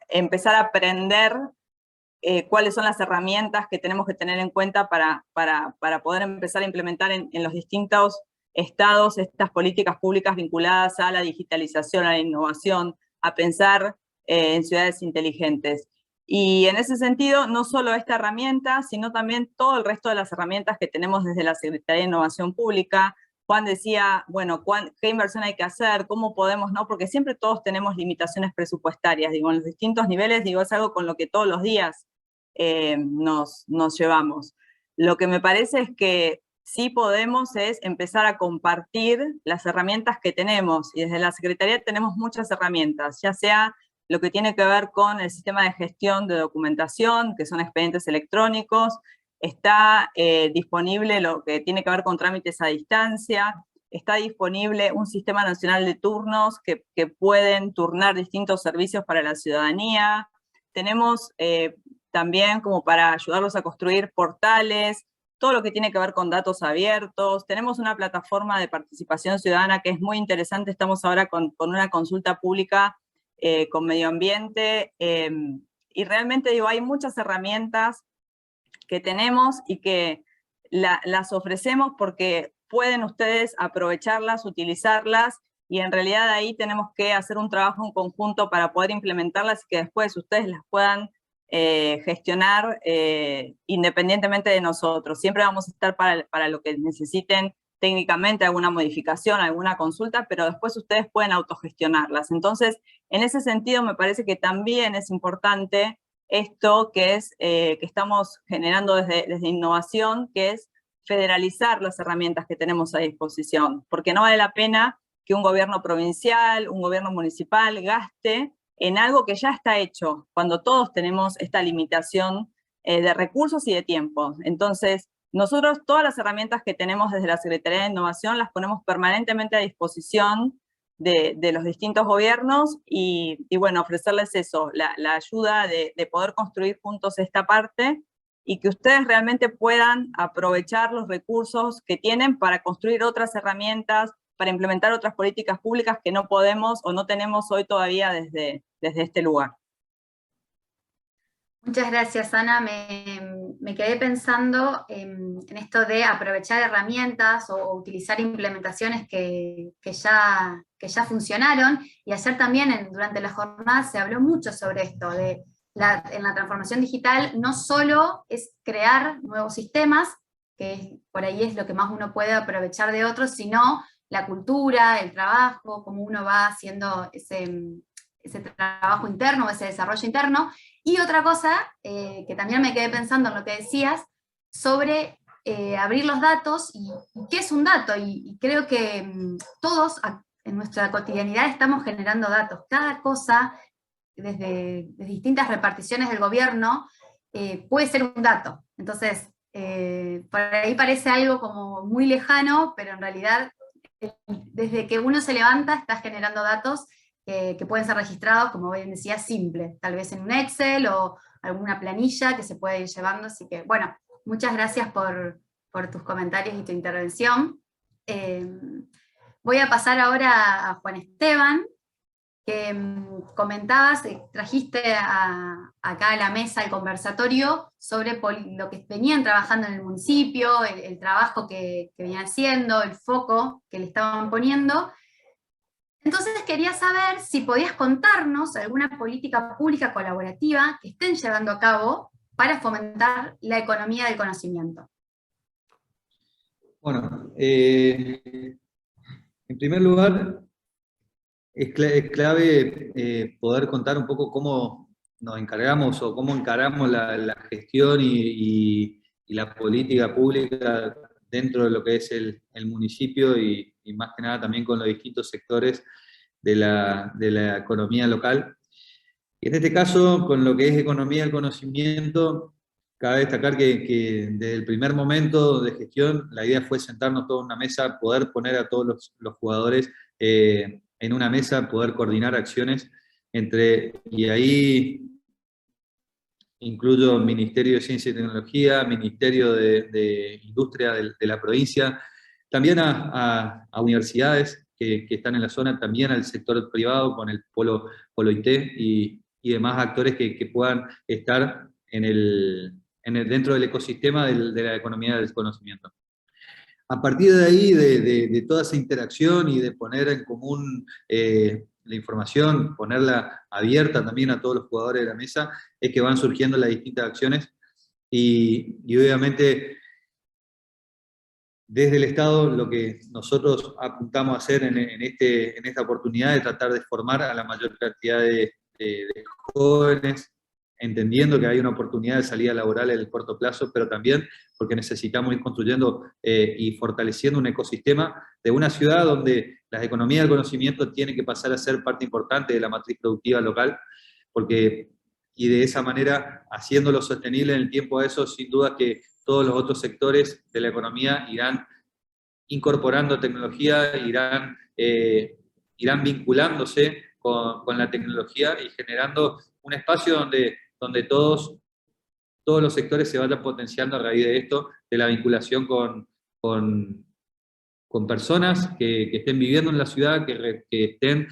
empezar a aprender cuáles son las herramientas que tenemos que tener en cuenta para poder empezar a implementar en los distintos estados estas políticas públicas vinculadas a la digitalización, a la innovación, a pensar en ciudades inteligentes. Y en ese sentido, no solo esta herramienta, sino también todo el resto de las herramientas que tenemos desde la Secretaría de Innovación Pública. Juan decía, bueno, ¿qué inversión hay que hacer? ¿Cómo podemos? ¿No? Porque siempre todos tenemos limitaciones presupuestarias, digo, en los distintos niveles, digo, es algo con lo que todos los días nos llevamos. Lo que me parece es que sí podemos es empezar a compartir las herramientas que tenemos, y desde la Secretaría tenemos muchas herramientas, ya sea lo que tiene que ver con el sistema de gestión de documentación, que son expedientes electrónicos, está disponible lo que tiene que ver con trámites a distancia, está disponible un sistema nacional de turnos que pueden turnar distintos servicios para la ciudadanía, tenemos también como para ayudarlos a construir portales, todo lo que tiene que ver con datos abiertos, tenemos una plataforma de participación ciudadana que es muy interesante, estamos ahora con una consulta pública con medio ambiente, y realmente digo, hay muchas herramientas que tenemos y que las ofrecemos porque pueden ustedes aprovecharlas, utilizarlas, y en realidad ahí tenemos que hacer un trabajo en conjunto para poder implementarlas y que después ustedes las puedan gestionar independientemente de nosotros. Siempre vamos a estar para lo que necesiten técnicamente, alguna modificación, alguna consulta, pero después ustedes pueden autogestionarlas. Entonces, en ese sentido me parece que también es importante esto que estamos generando desde innovación, que es federalizar las herramientas que tenemos a disposición, porque no vale la pena que un gobierno provincial, un gobierno municipal gaste en algo que ya está hecho, cuando todos tenemos esta limitación de recursos y de tiempo. Entonces, nosotros todas las herramientas que tenemos desde la Secretaría de Innovación las ponemos permanentemente a disposición de los distintos gobiernos y bueno, ofrecerles eso, la ayuda de poder construir juntos esta parte y que ustedes realmente puedan aprovechar los recursos que tienen para construir otras herramientas, para implementar otras políticas públicas que no podemos o no tenemos hoy todavía desde este lugar. Muchas gracias, Ana. Me quedé pensando en esto de aprovechar herramientas o utilizar implementaciones que ya funcionaron, y ayer también durante la jornada se habló mucho sobre esto, en la transformación digital no solo es crear nuevos sistemas, que por ahí es lo que más uno puede aprovechar de otros, sino la cultura, el trabajo, cómo uno va haciendo ese trabajo interno, ese desarrollo interno. Y otra cosa, que también me quedé pensando en lo que decías, sobre abrir los datos, y qué es un dato, y creo que todos en nuestra cotidianidad estamos generando datos, cada cosa, desde distintas reparticiones del gobierno, puede ser un dato. Entonces, por ahí parece algo como muy lejano, pero en realidad, desde que uno se levanta, está generando datos que pueden ser registrados, como bien decía, simple, tal vez en un Excel o alguna planilla que se puede ir llevando. Así que, bueno, muchas gracias por tus comentarios y tu intervención. Voy a pasar ahora a Juan Esteban, que comentabas, trajiste acá a la mesa el conversatorio sobre lo que venían trabajando en el municipio, el trabajo que venían haciendo, el foco que le estaban poniendo. Entonces quería saber si podías contarnos alguna política pública colaborativa que estén llevando a cabo para fomentar la economía del conocimiento. Bueno, en primer lugar, es clave poder contar un poco cómo nos encargamos o cómo encaramos la gestión y la política pública dentro de lo que es el municipio y más que nada también con los distintos sectores de la economía local. Y en este caso, con lo que es economía del conocimiento, cabe destacar que desde el primer momento de gestión, la idea fue sentarnos todos en una mesa, poder poner a todos los jugadores en una mesa, poder coordinar acciones y ahí incluyo Ministerio de Ciencia y Tecnología, Ministerio de Industria de la provincia, también a universidades que están en la zona, también al sector privado con el Polo IT y demás actores que puedan estar dentro del ecosistema de la economía del conocimiento. A partir de ahí, de toda esa interacción y de poner en común la información, ponerla abierta también a todos los jugadores de la mesa, es que van surgiendo las distintas acciones y obviamente desde el Estado lo que nosotros apuntamos a hacer en esta oportunidad es tratar de formar a la mayor cantidad de jóvenes, entendiendo que hay una oportunidad de salida laboral en el corto plazo, pero también porque necesitamos ir construyendo y fortaleciendo un ecosistema de una ciudad donde las economías del conocimiento tienen que pasar a ser parte importante de la matriz productiva local, y de esa manera, haciéndolo sostenible en el tiempo a eso, sin duda que todos los otros sectores de la economía irán incorporando tecnología, irán vinculándose con la tecnología y generando un espacio donde todos los sectores se vayan potenciando a raíz de esto, de la vinculación con personas que estén viviendo en la ciudad, que estén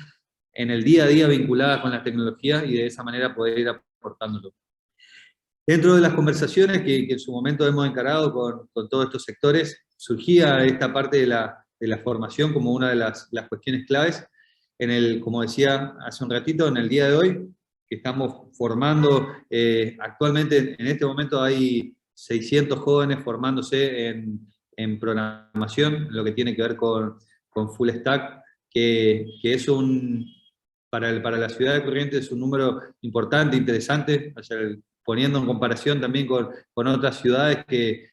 en el día a día vinculadas con la tecnología y de esa manera poder ir aportándolo. Dentro de las conversaciones que en su momento hemos encarado con todos estos sectores, surgía esta parte de la formación como una de las cuestiones claves. Como decía hace un ratito, en el día de hoy, que estamos formando, actualmente en este momento hay 600 jóvenes formándose en programación, lo que tiene que ver con Full Stack, que es para la ciudad de Corrientes es un número importante, interesante, poniendo en comparación también con otras ciudades que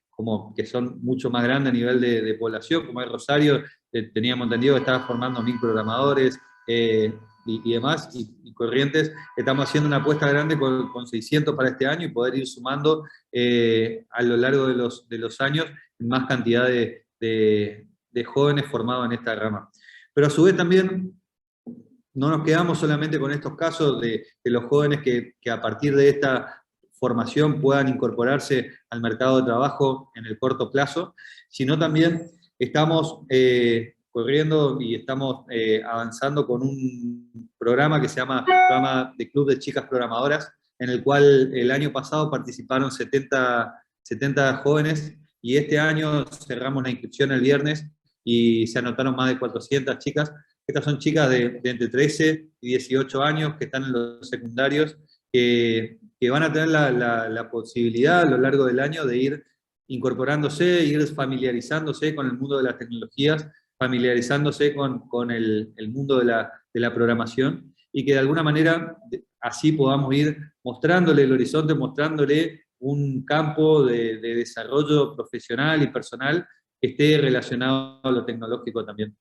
son mucho más grandes a nivel de población, como es Rosario, teníamos entendido que estaba formando 1000 programadores y demás, y Corrientes estamos haciendo una apuesta grande con 600 para este año y poder ir sumando a lo largo de los años más cantidad de jóvenes formados en esta rama. Pero a su vez también no nos quedamos solamente con estos casos de los jóvenes que a partir de esta formación puedan incorporarse al mercado de trabajo en el corto plazo, sino también estamos corriendo y estamos avanzando con un programa que se llama Programa de Club de Chicas Programadoras, en el cual el año pasado participaron 70 jóvenes, y este año cerramos la inscripción el viernes y se anotaron más de 400 chicas. Estas son chicas de entre 13 y 18 años que están en los secundarios, que van a tener la posibilidad a lo largo del año de ir incorporándose, ir familiarizándose con el mundo de las tecnologías, familiarizándose con el mundo de la programación, y que de alguna manera así podamos ir mostrándole el horizonte, mostrándole un campo de desarrollo profesional y personal que esté relacionado a lo tecnológico también.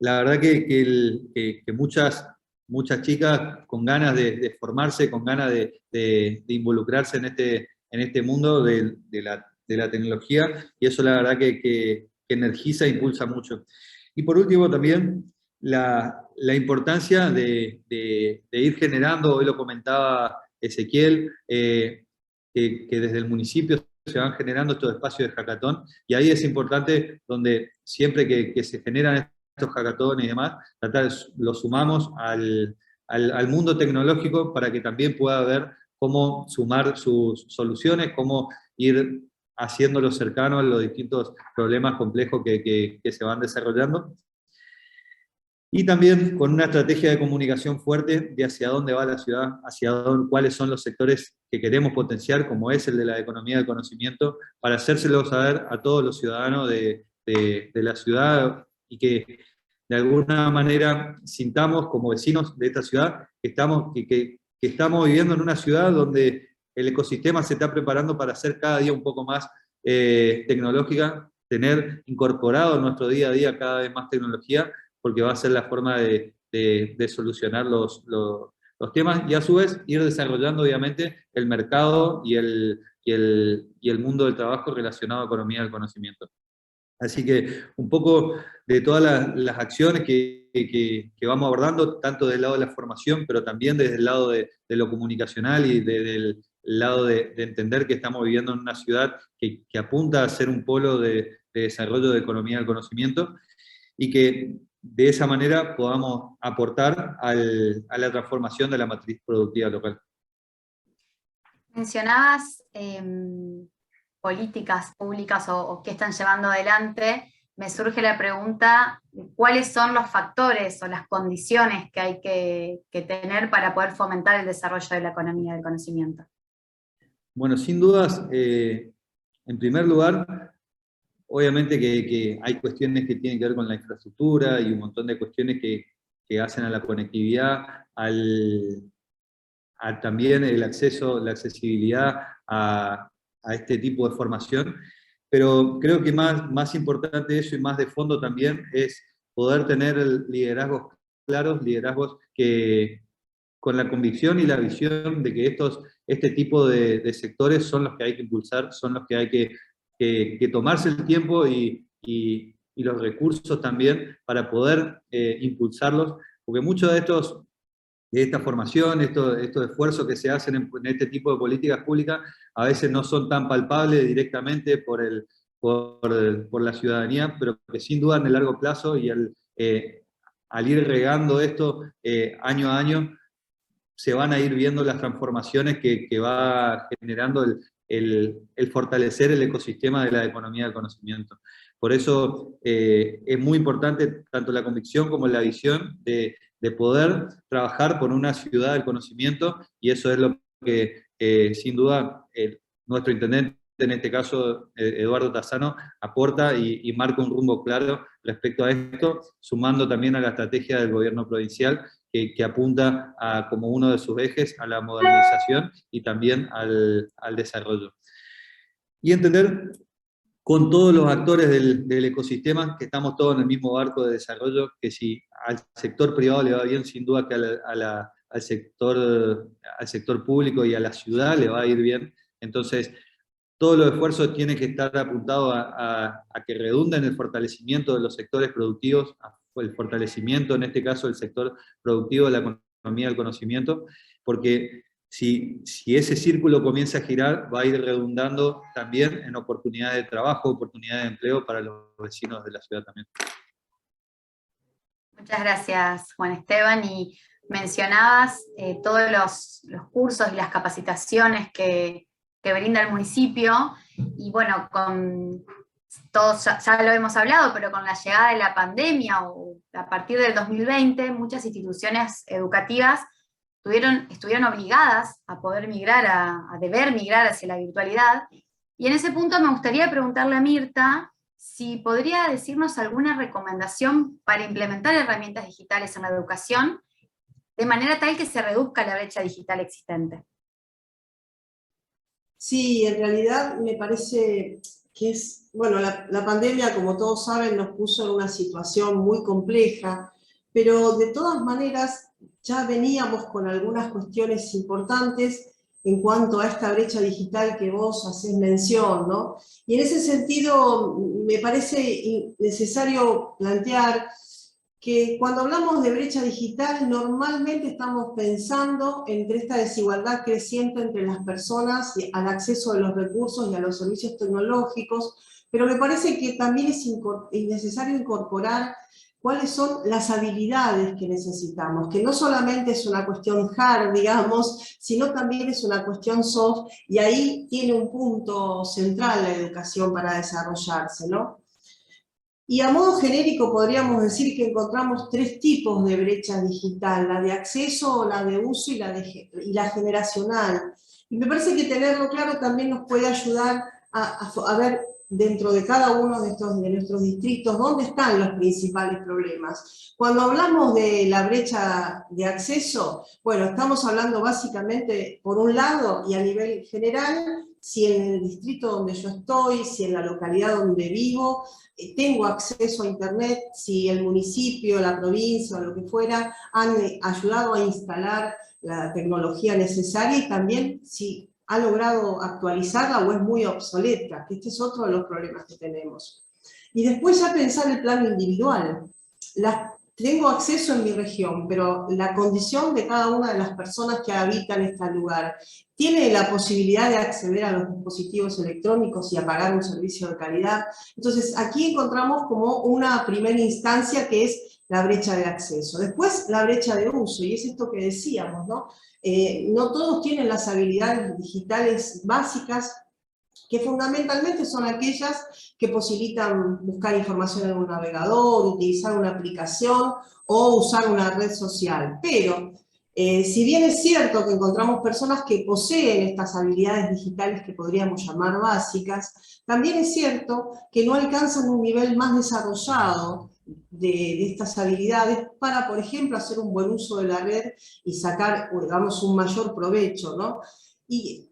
La verdad que muchas chicas con ganas de formarse, con ganas de involucrarse en este mundo de la tecnología, y eso la verdad que energiza e impulsa mucho. Y por último también la importancia de ir generando, hoy lo comentaba Ezequiel, que desde el municipio se van generando estos espacios de hackathon, y ahí es importante donde siempre que se generan estos hackatones y demás, lo sumamos al mundo tecnológico para que también pueda ver cómo sumar sus soluciones, cómo ir haciéndolo cercano a los distintos problemas complejos que se van desarrollando. Y también con una estrategia de comunicación fuerte de hacia dónde va la ciudad, cuáles son los sectores que queremos potenciar, como es el de la economía del conocimiento, para hacérselo saber a todos los ciudadanos de la ciudad, y que de alguna manera sintamos como vecinos de esta ciudad que estamos viviendo en una ciudad donde el ecosistema se está preparando para ser cada día un poco más tecnológica, tener incorporado en nuestro día a día cada vez más tecnología, porque va a ser la forma de solucionar los los temas y a su vez ir desarrollando obviamente el mercado y el mundo del trabajo relacionado a economía del conocimiento. Así que un poco de todas las acciones que vamos abordando, tanto del lado de la formación, pero también desde el lado de lo comunicacional y del lado de entender que estamos viviendo en una ciudad que apunta a ser un polo de desarrollo de economía del conocimiento, y que de esa manera podamos aportar a la transformación de la matriz productiva local. Mencionabas políticas públicas o qué están llevando adelante. Me surge la pregunta, ¿cuáles son los factores o las condiciones que hay que tener para poder fomentar el desarrollo de la economía del conocimiento? Bueno, sin dudas, en primer lugar, obviamente que hay cuestiones que tienen que ver con la infraestructura y un montón de cuestiones que hacen a la conectividad, también el acceso, la accesibilidad a este tipo de formación, pero creo que más importante de eso y más de fondo también es poder tener liderazgos claros, liderazgos que con la convicción y la visión de que este tipo de sectores son los que hay que impulsar, son los que hay que tomarse el tiempo y los recursos también para poder impulsarlos, porque muchos de esta formación, estos esfuerzos que se hacen en este tipo de políticas públicas, a veces no son tan palpables directamente por la ciudadanía, pero que sin duda en el largo plazo y al ir regando esto año a año, se van a ir viendo las transformaciones que va generando el fortalecer el ecosistema de la economía del conocimiento. Por eso es muy importante tanto la convicción como la visión de poder trabajar por una ciudad del conocimiento, y eso es lo que sin duda nuestro intendente, en este caso Eduardo Tassano, aporta y marca un rumbo claro respecto a esto, sumando también a la estrategia del gobierno provincial, que apunta como uno de sus ejes a la modernización y también al desarrollo. Y entender con todos los actores del ecosistema que estamos todos en el mismo barco de desarrollo, que si al sector privado le va bien, sin duda que al sector público y a la ciudad le va a ir bien. Entonces, todos los esfuerzos tienen que estar apuntados a que redunden en el fortalecimiento de los sectores productivos, el fortalecimiento, en este caso, del sector productivo de la economía del conocimiento, porque si ese círculo comienza a girar, va a ir redundando también en oportunidades de trabajo, oportunidades de empleo para los vecinos de la ciudad también. Muchas gracias, Juan Esteban. Y mencionabas todos los cursos y las capacitaciones que brinda el municipio, y bueno, todos ya lo hemos hablado, pero con la llegada de la pandemia o a partir del 2020, muchas instituciones educativas estuvieron obligadas a poder migrar, a deber migrar hacia la virtualidad. Y en ese punto me gustaría preguntarle a Mirta si podría decirnos alguna recomendación para implementar herramientas digitales en la educación, de manera tal que se reduzca la brecha digital existente. Sí, en realidad me parece que bueno, la pandemia, como todos saben, nos puso en una situación muy compleja, pero de todas maneras ya veníamos con algunas cuestiones importantes en cuanto a esta brecha digital que vos hacés mención, ¿no? Y en ese sentido me parece necesario plantear que cuando hablamos de brecha digital normalmente estamos pensando entre esta desigualdad creciente entre las personas al acceso a los recursos y a los servicios tecnológicos, pero me parece que también es necesario incorporar cuáles son las habilidades que necesitamos, que no solamente es una cuestión hard, digamos, sino también es una cuestión soft, y ahí tiene un punto central la educación para desarrollarse, ¿no? Y a modo genérico podríamos decir que encontramos tres tipos de brecha digital: la de acceso, la de uso y la generacional. Y me parece que tenerlo claro también nos puede ayudar a ver dentro de cada uno de nuestros distritos dónde están los principales problemas. Cuando hablamos de la brecha de acceso, bueno, estamos hablando básicamente, por un lado y a nivel general, si en el distrito donde yo estoy, si en la localidad donde vivo, tengo acceso a internet, si el municipio, la provincia o lo que fuera han ayudado a instalar la tecnología necesaria y también si ha logrado actualizarla o es muy obsoleta, que este es otro de los problemas que tenemos. Y después ya pensar el plano individual. Tengo acceso en mi región, pero la condición de cada una de las personas que habitan este lugar tiene la posibilidad de acceder a los dispositivos electrónicos y a pagar un servicio de calidad. Entonces, aquí encontramos como una primera instancia que es la brecha de acceso. Después, la brecha de uso, y es esto que decíamos, ¿no? No todos tienen las habilidades digitales básicas, que fundamentalmente son aquellas que posibilitan buscar información en un navegador, utilizar una aplicación o usar una red social. Pero, si bien es cierto que encontramos personas que poseen estas habilidades digitales que podríamos llamar básicas, también es cierto que no alcanzan un nivel más desarrollado de estas habilidades para, por ejemplo, hacer un buen uso de la red y sacar, digamos, un mayor provecho, ¿no? Y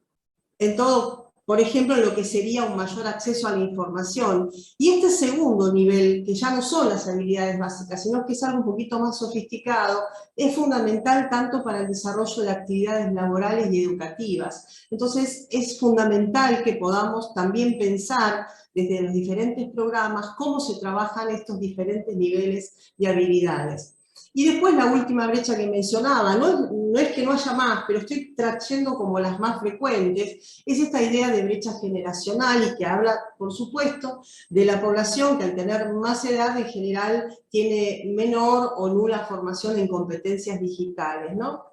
en todo, por ejemplo, en lo que sería un mayor acceso a la información. Y este segundo nivel, que ya no son las habilidades básicas, sino que es algo un poquito más sofisticado, es fundamental tanto para el desarrollo de actividades laborales y educativas. Entonces, es fundamental que podamos también pensar desde los diferentes programas cómo se trabajan estos diferentes niveles de habilidades. Y después la última brecha que mencionaba, no es que no haya más, pero estoy trayendo como las más frecuentes, es esta idea de brecha generacional y que habla, por supuesto, de la población que al tener más edad en general tiene menor o nula formación en competencias digitales, ¿no?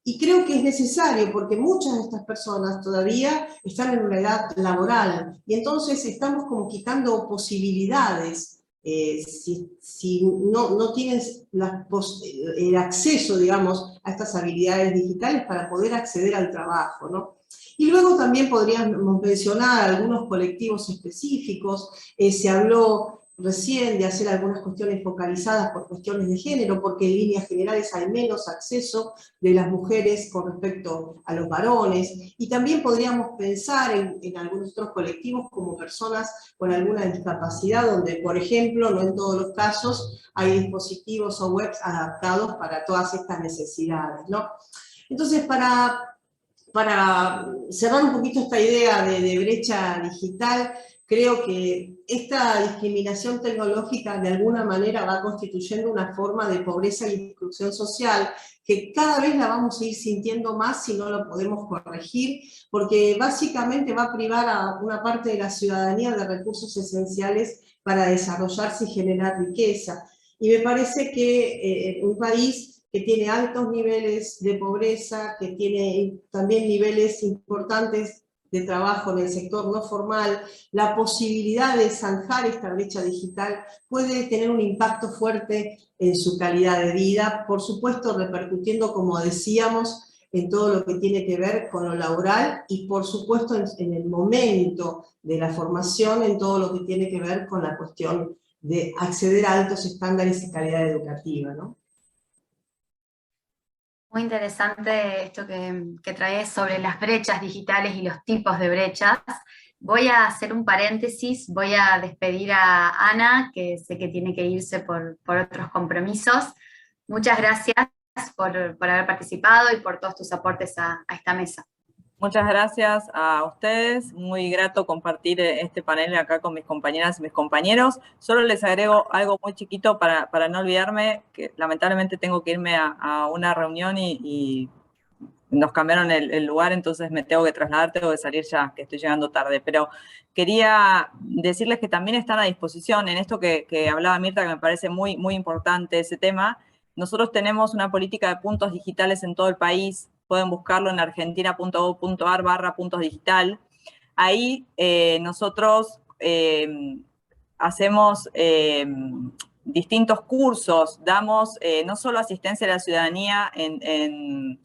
Y creo que es necesario porque muchas de estas personas todavía están en una edad laboral y entonces estamos como quitando posibilidades. Si no tienes el acceso, digamos, a estas habilidades digitales para poder acceder al trabajo, ¿no? Y luego también podríamos mencionar algunos colectivos específicos. Se habló recién de hacer algunas cuestiones focalizadas por cuestiones de género, porque en líneas generales hay menos acceso de las mujeres con respecto a los varones, y también podríamos pensar en algunos otros colectivos como personas con alguna discapacidad, donde, por ejemplo, no en todos los casos hay dispositivos o webs adaptados para todas estas necesidades, ¿no? Entonces, para cerrar un poquito esta idea de brecha digital, creo que esta discriminación tecnológica de alguna manera va constituyendo una forma de pobreza y exclusión social que cada vez la vamos a ir sintiendo más si no lo podemos corregir, porque básicamente va a privar a una parte de la ciudadanía de recursos esenciales para desarrollarse y generar riqueza. Y me parece que un país que tiene altos niveles de pobreza, que tiene también niveles importantes de trabajo en el sector no formal, la posibilidad de zanjar esta brecha digital puede tener un impacto fuerte en su calidad de vida, por supuesto repercutiendo, como decíamos, en todo lo que tiene que ver con lo laboral y por supuesto en el momento de la formación, en todo lo que tiene que ver con la cuestión de acceder a altos estándares y calidad educativa, ¿no? Muy interesante esto que traes sobre las brechas digitales y los tipos de brechas. Voy a hacer un paréntesis, voy a despedir a Ana, que sé que tiene que irse por otros compromisos. Muchas gracias por haber participado y por todos tus aportes a esta mesa. Muchas gracias a ustedes, muy grato compartir este panel acá con mis compañeras y mis compañeros. Solo les agrego algo muy chiquito para no olvidarme, que lamentablemente tengo que irme a una reunión y nos cambiaron el lugar, entonces me tengo que trasladar, tengo que salir ya, que estoy llegando tarde. Pero quería decirles que también están a disposición en esto que hablaba Mirta, que me parece muy, muy importante ese tema. Nosotros tenemos una política de puntos digitales en todo el país. Pueden buscarlo en argentina.gov.ar/puntos-digital. Ahí nosotros hacemos distintos cursos, damos no solo asistencia a la ciudadanía en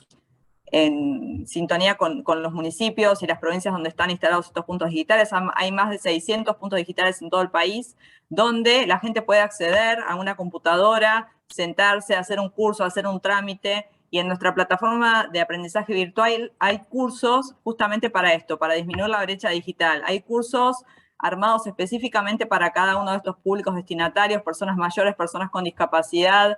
sintonía con los municipios y las provincias donde están instalados estos puntos digitales. Hay más de 600 puntos digitales en todo el país, donde la gente puede acceder a una computadora, sentarse, hacer un curso, hacer un trámite, y en nuestra plataforma de aprendizaje virtual hay cursos justamente para esto, para disminuir la brecha digital. Hay cursos armados específicamente para cada uno de estos públicos destinatarios, personas mayores, personas con discapacidad,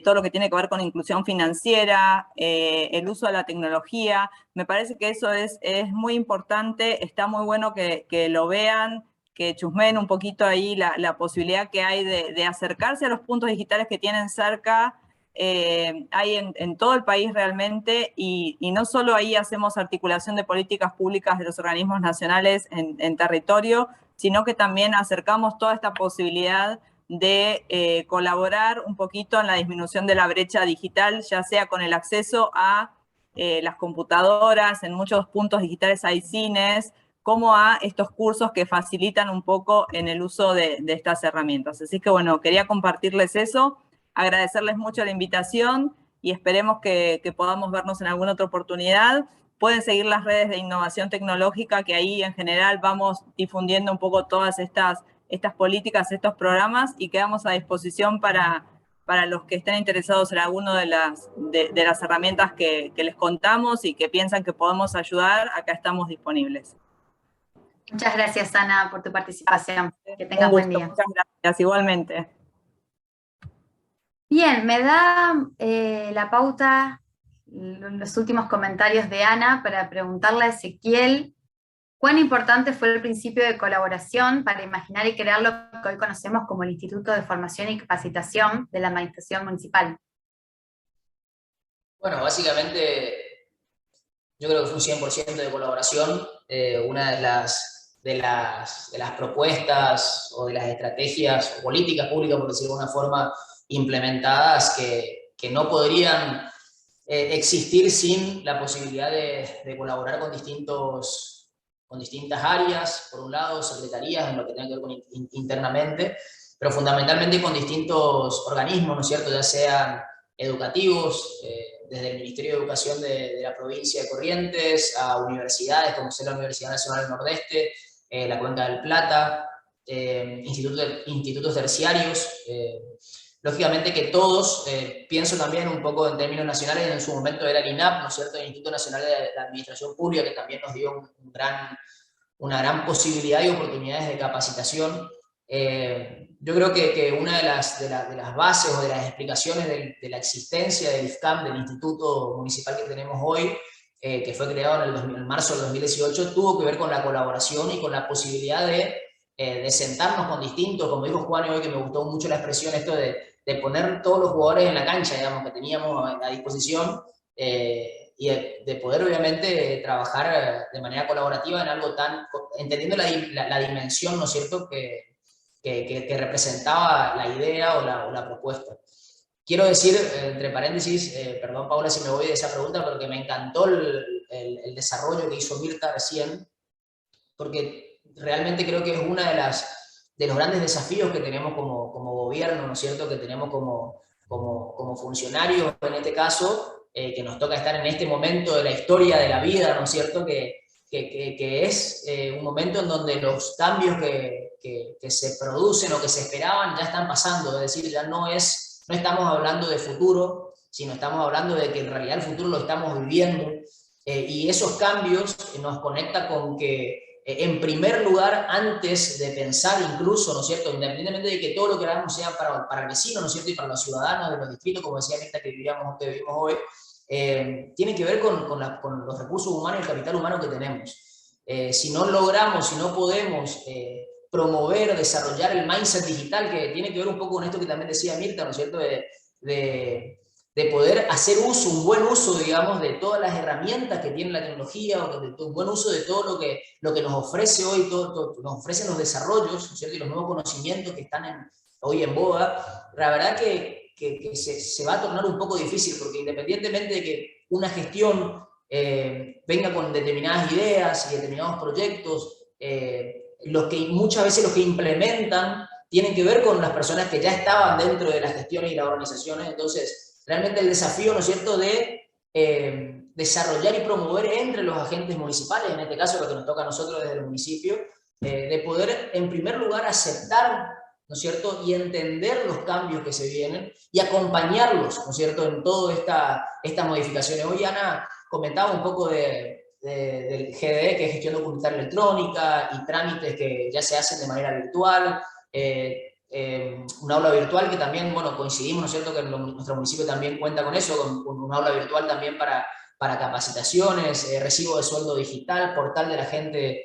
todo lo que tiene que ver con inclusión financiera, el uso de la tecnología. Me parece que eso es muy importante, está muy bueno que lo vean, que chusmeen un poquito ahí la posibilidad que hay de acercarse a los puntos digitales que tienen cerca. Hay en todo el país realmente, y no solo ahí hacemos articulación de políticas públicas de los organismos nacionales en territorio, sino que también acercamos toda esta posibilidad de colaborar un poquito en la disminución de la brecha digital, ya sea con el acceso a las computadoras, en muchos puntos digitales hay cines, como a estos cursos que facilitan un poco en el uso de estas herramientas. Así que bueno, quería compartirles eso, agradecerles mucho la invitación y esperemos que podamos vernos en alguna otra oportunidad. Pueden seguir las redes de innovación tecnológica, que ahí en general vamos difundiendo un poco todas estas políticas, estos programas, y quedamos a disposición para los que estén interesados en alguna de las herramientas que les contamos y que piensan que podemos ayudar, acá estamos disponibles. Muchas gracias, Ana, por tu participación. Que tengas buen día. Muchas gracias, igualmente. Bien, me da la pauta los últimos comentarios de Ana para preguntarle a Ezequiel cuán importante fue el principio de colaboración para imaginar y crear lo que hoy conocemos como el Instituto de Formación y Capacitación de la Administración Municipal. Bueno, básicamente yo creo que fue un 100% de colaboración. Una de las propuestas o de las estrategias o políticas públicas, por decirlo de alguna forma, implementadas que no podrían existir sin la posibilidad de colaborar con distintas áreas, por un lado, secretarías en lo que tenga que ver con internamente, pero fundamentalmente con distintos organismos, ¿no es cierto?, ya sean educativos, desde el Ministerio de Educación de la provincia de Corrientes, a universidades, como es la Universidad Nacional del Nordeste, la Cuenca del Plata, institutos terciarios. Lógicamente que todos, pienso también un poco en términos nacionales, en su momento era el INAP, ¿no es cierto?, el Instituto Nacional de la Administración Pública, que también nos dio una gran posibilidad y oportunidades de capacitación. Yo creo que una de las bases o de las explicaciones de la existencia del IFCAM, del Instituto Municipal que tenemos hoy, que fue creado en marzo del 2018, tuvo que ver con la colaboración y con la posibilidad de sentarnos con distintos, como dijo Juan hoy, que me gustó mucho la expresión, esto de poner todos los jugadores en la cancha, digamos, que teníamos a disposición, y de poder obviamente trabajar de manera colaborativa en algo tan, entendiendo la dimensión, ¿no es cierto?, que representaba la idea o la propuesta. Quiero decir, entre paréntesis, perdón Paula si me voy de esa pregunta, porque me encantó el desarrollo que hizo Mirta recién, porque realmente creo que es uno de los grandes desafíos que tenemos como gobierno, ¿no es cierto?, que tenemos como funcionarios en este caso, que nos toca estar en este momento de la historia de la vida, ¿no es cierto?, que es un momento en donde los cambios que se producen o que se esperaban ya están pasando, es decir, ya no estamos hablando de futuro, sino estamos hablando de que en realidad el futuro lo estamos viviendo, y esos cambios nos conectan con que, en primer lugar, antes de pensar incluso, ¿no es cierto?, independientemente de que todo lo que hagamos sea para el vecino, ¿no es cierto?, y para los ciudadanos de los distritos, como decía Mirta, que vivimos hoy, tiene que ver con los recursos humanos y el capital humano que tenemos. Si no logramos, si no podemos promover, desarrollar el mindset digital, que tiene que ver un poco con esto que también decía Mirta, ¿no es cierto?, de poder hacer un buen uso, digamos, de todas las herramientas que tiene la tecnología, o un buen uso de todo lo que nos ofrece hoy, nos ofrecen los desarrollos, ¿no es cierto?, y los nuevos conocimientos que están hoy en boga. La verdad que se va a tornar un poco difícil, porque independientemente de que una gestión venga con determinadas ideas y determinados proyectos, muchas veces los que implementan tienen que ver con las personas que ya estaban dentro de las gestiones y las organizaciones. Entonces, realmente el desafío, ¿no es cierto?, de desarrollar y promover entre los agentes municipales, en este caso lo que nos toca a nosotros desde el municipio, de poder, en primer lugar, aceptar ¿no es cierto? Y entender los cambios que se vienen y acompañarlos, ¿no es cierto?, en todas estas modificaciones. Hoy Ana comentaba un poco del GDE, que es gestión documental electrónica, y trámites que ya se hacen de manera virtual, un aula virtual que también, bueno, coincidimos, ¿no es cierto?, que nuestro municipio también cuenta con eso, con un aula virtual también para capacitaciones, recibo de sueldo digital, portal de la gente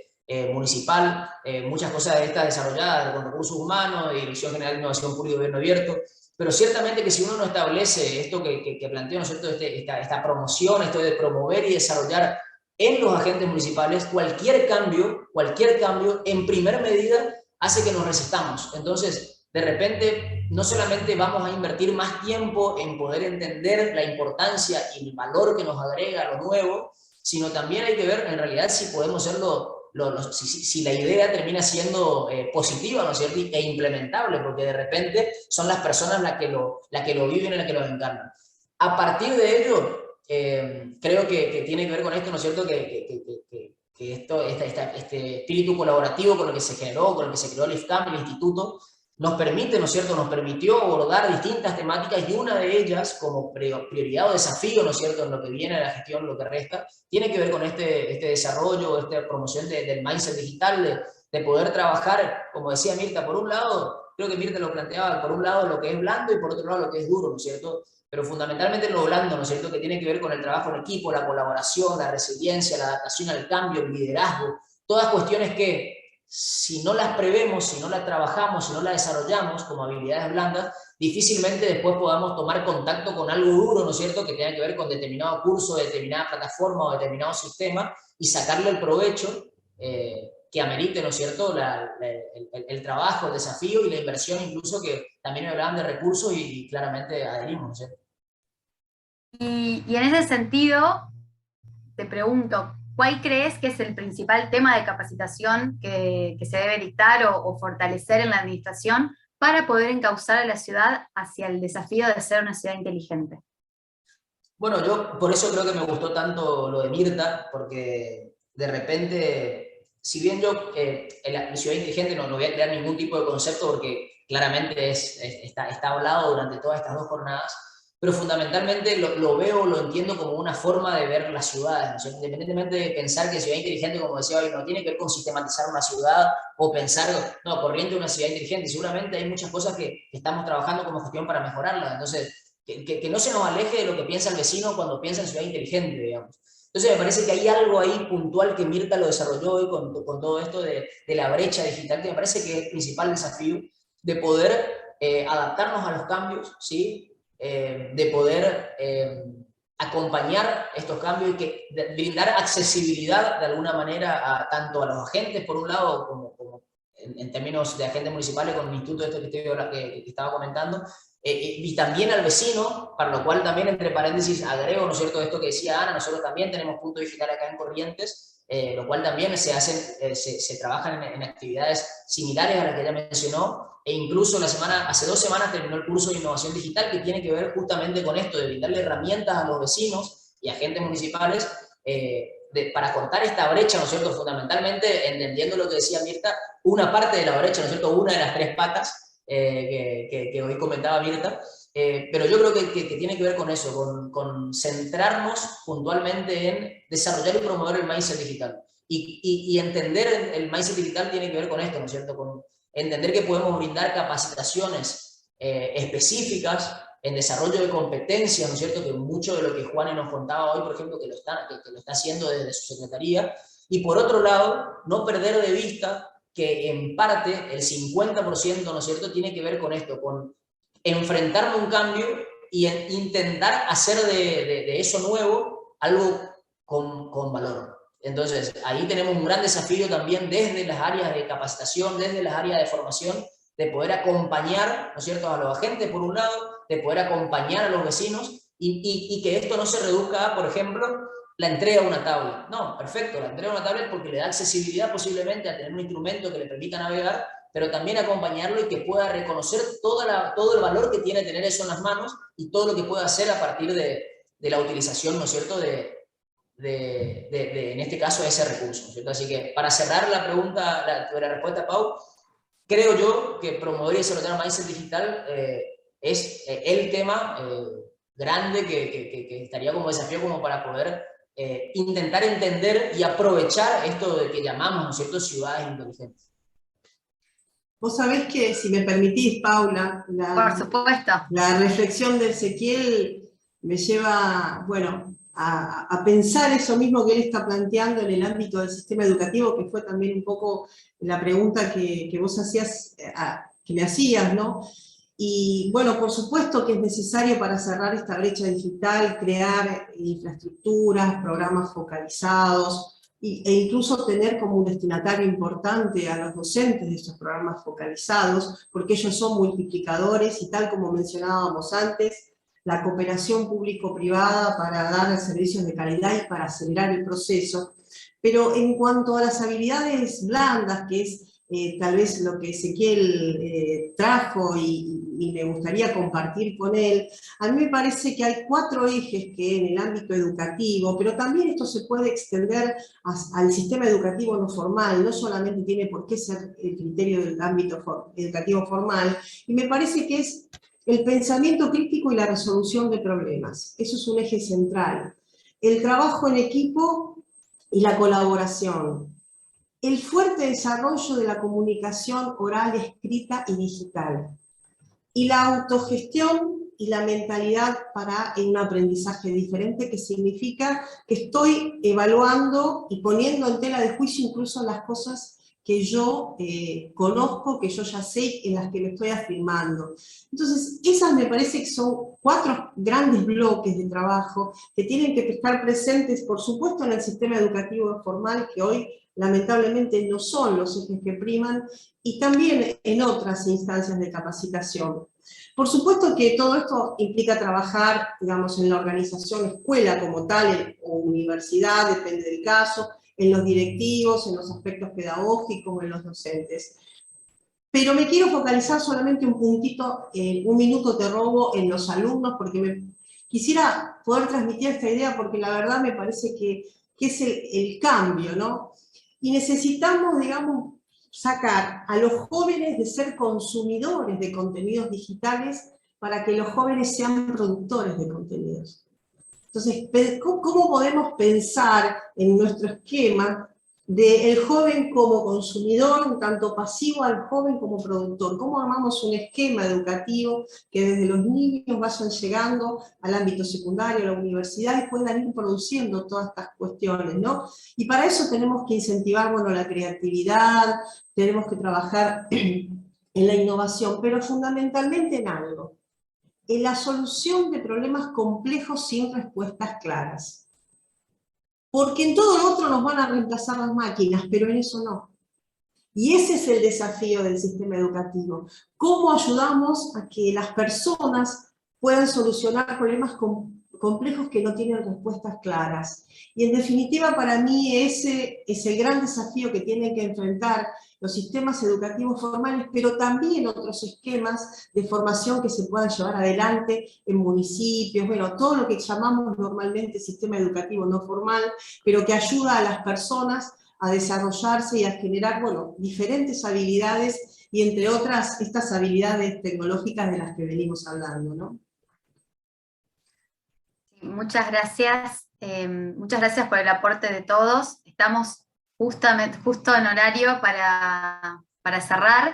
municipal, muchas cosas de estas desarrolladas con recursos humanos, Dirección General de Innovación Pública y Gobierno Abierto, pero ciertamente que si uno no establece esto que planteó, ¿no es cierto?, esta promoción, esto de promover y desarrollar en los agentes municipales, cualquier cambio, en primer medida, hace que nos resistamos. Entonces, de repente, no solamente vamos a invertir más tiempo en poder entender la importancia y el valor que nos agrega lo nuevo, sino también hay que ver en realidad si podemos hacerlo, si la idea termina siendo positiva, ¿no es cierto?, e implementable, porque de repente son las personas las que lo viven y las que lo encarnan. A partir de ello, creo que tiene que ver con esto, ¿no es cierto?, este espíritu colaborativo con lo que se generó, con lo que se creó el IFCAM, el instituto, nos permite, ¿no es cierto?, nos permitió abordar distintas temáticas, y una de ellas, como prioridad o desafío, ¿no es cierto?, en lo que viene a la gestión, lo que resta, tiene que ver con este desarrollo, esta promoción del mindset digital, de poder trabajar, como decía Mirta, por un lado, creo que Mirta lo planteaba, por un lado lo que es blando y por otro lado lo que es duro, ¿no es cierto?, pero fundamentalmente lo blando, ¿no es cierto?, que tiene que ver con el trabajo en equipo, la colaboración, la resiliencia, la adaptación al cambio, el liderazgo, todas cuestiones que, si no las prevemos, si no las trabajamos, si no las desarrollamos como habilidades blandas, difícilmente después podamos tomar contacto con algo duro, ¿no es cierto?, que tenga que ver con determinado curso, determinada plataforma o determinado sistema, y sacarle el provecho que amerite, ¿no es cierto?, el trabajo, el desafío y la inversión, incluso, que también hablaban de recursos, y claramente adherimos, ¿no es cierto? Y en ese sentido, te pregunto, ¿cuál crees que es el principal tema de capacitación que se debe dictar o fortalecer en la administración para poder encauzar a la ciudad hacia el desafío de ser una ciudad inteligente? Bueno, yo por eso creo que me gustó tanto lo de Mirta, porque de repente, si bien yo en la ciudad inteligente no voy a crear ningún tipo de concepto, porque claramente está hablado durante todas estas 2 jornadas, pero fundamentalmente lo veo, lo entiendo como una forma de ver las ciudades, ¿no? O sea, independientemente de pensar que ciudad inteligente, como decía hoy, no tiene que ver con sistematizar una ciudad o pensar, no, corriente una ciudad inteligente. Seguramente hay muchas cosas que estamos trabajando como gestión para mejorarla. Entonces, que no se nos aleje de lo que piensa el vecino cuando piensa en ciudad inteligente, digamos. Entonces me parece que hay algo ahí puntual que Mirta lo desarrolló hoy con todo esto de la brecha digital, que me parece que es el principal desafío de poder adaptarnos a los cambios, ¿sí? De poder acompañar estos cambios y brindar accesibilidad de alguna manera tanto a los agentes, por un lado, como en términos de agentes municipales con el instituto que estaba comentando, y también al vecino, para lo cual también, entre paréntesis, agrego, ¿no es cierto?, esto que decía Ana, nosotros también tenemos punto digital acá en Corrientes, lo cual también se trabajan en actividades similares a las que ella mencionó, e incluso hace 2 semanas terminó el curso de innovación digital, que tiene que ver justamente con esto, de brindarle herramientas a los vecinos y agentes municipales para cortar esta brecha, ¿no es cierto?, fundamentalmente entendiendo lo que decía Mirta, una parte de la brecha, ¿no es cierto?, una de las 3 patas que hoy comentaba Mirta, pero yo creo que tiene que ver con eso, con centrarnos puntualmente en desarrollar y promover el mindset digital. Y entender el mindset digital tiene que ver con esto, ¿no es cierto?, con entender que podemos brindar capacitaciones específicas en desarrollo de competencias, ¿no es cierto?, que mucho de lo que Juan nos contaba hoy, por ejemplo, que lo está haciendo desde su secretaría, y por otro lado, no perder de vista que en parte el 50%, ¿no es cierto?, tiene que ver con esto, con enfrentarme a un cambio y intentar hacer de eso nuevo algo con valor. Entonces, ahí tenemos un gran desafío también desde las áreas de capacitación, desde las áreas de formación, de poder acompañar, ¿no es cierto?, a los agentes, por un lado, de poder acompañar a los vecinos y que esto no se reduzca a, por ejemplo, la entrega de una tablet. No, perfecto, la entrega de una tablet porque le da accesibilidad posiblemente a tener un instrumento que le permita navegar, pero también acompañarlo y que pueda reconocer todo el valor que tiene tener eso en las manos y todo lo que puede hacer a partir de la utilización, ¿no es cierto?, en este caso, ese recurso, ¿no es cierto? Así que, para cerrar la pregunta, la respuesta, Pau, creo yo que promover y desarrollar mindset digital es el tema grande que estaría como desafío como para poder intentar entender y aprovechar esto de que llamamos, ¿no es cierto?, ciudades inteligentes. Vos sabés que, si me permitís, Paula, Por supuesto. la reflexión de Ezequiel me lleva, bueno, a pensar eso mismo que él está planteando en el ámbito del sistema educativo, que fue también un poco la pregunta que vos hacías, que me hacías, ¿no? Y bueno, por supuesto que es necesario, para cerrar esta brecha digital, crear infraestructuras, programas focalizados, e incluso tener como un destinatario importante a los docentes de estos programas focalizados, porque ellos son multiplicadores, y tal como mencionábamos antes, la cooperación público-privada para dar servicios de calidad y para acelerar el proceso. Pero en cuanto a las habilidades blandas, que es tal vez lo que Ezequiel trajo y me gustaría compartir con él, a mí me parece que hay 4 ejes que en el ámbito educativo, pero también esto se puede extender al sistema educativo no formal, no solamente tiene por qué ser el criterio del ámbito educativo formal, y me parece que es el pensamiento crítico y la resolución de problemas. Eso es un eje central. El trabajo en equipo y la colaboración. El fuerte desarrollo de la comunicación oral, escrita y digital. Y la autogestión y la mentalidad para un aprendizaje diferente, que significa que estoy evaluando y poniendo en tela de juicio incluso las cosas que yo conozco, que yo ya sé, en las que me estoy afirmando. Entonces, esas me parece que son 4 grandes bloques de trabajo que tienen que estar presentes, por supuesto, en el sistema educativo formal, que hoy lamentablemente no son los ejes que priman, y también en otras instancias de capacitación. Por supuesto que todo esto implica trabajar, digamos, en la organización escuela como tal, o universidad, depende del caso, en los directivos, en los aspectos pedagógicos, en los docentes. Pero me quiero focalizar solamente un puntito, un minuto te robo, en los alumnos, porque quisiera poder transmitir esta idea, porque la verdad me parece que es el cambio, ¿no? Y necesitamos, digamos, sacar a los jóvenes de ser consumidores de contenidos digitales para que los jóvenes sean productores de contenidos. Entonces, ¿cómo podemos pensar en nuestro esquema del joven como consumidor, tanto pasivo al joven como productor? ¿Cómo armamos un esquema educativo que desde los niños vayan llegando al ámbito secundario, a la universidad, y puedan ir produciendo todas estas cuestiones, ¿no? Y para eso tenemos que incentivar, bueno, la creatividad, tenemos que trabajar en la innovación, pero fundamentalmente en algo: en la solución de problemas complejos sin respuestas claras. Porque en todo lo otro nos van a reemplazar las máquinas, pero en eso no. Y ese es el desafío del sistema educativo. ¿Cómo ayudamos a que las personas puedan solucionar problemas complejos que no tienen respuestas claras? Y en definitiva, para mí ese es el gran desafío que tienen que enfrentar los sistemas educativos formales, pero también otros esquemas de formación que se puedan llevar adelante en municipios, bueno, todo lo que llamamos normalmente sistema educativo no formal, pero que ayuda a las personas a desarrollarse y a generar, bueno, diferentes habilidades, y entre otras, estas habilidades tecnológicas de las que venimos hablando, ¿no? Muchas gracias por el aporte de todos. Estamos justo en horario para cerrar.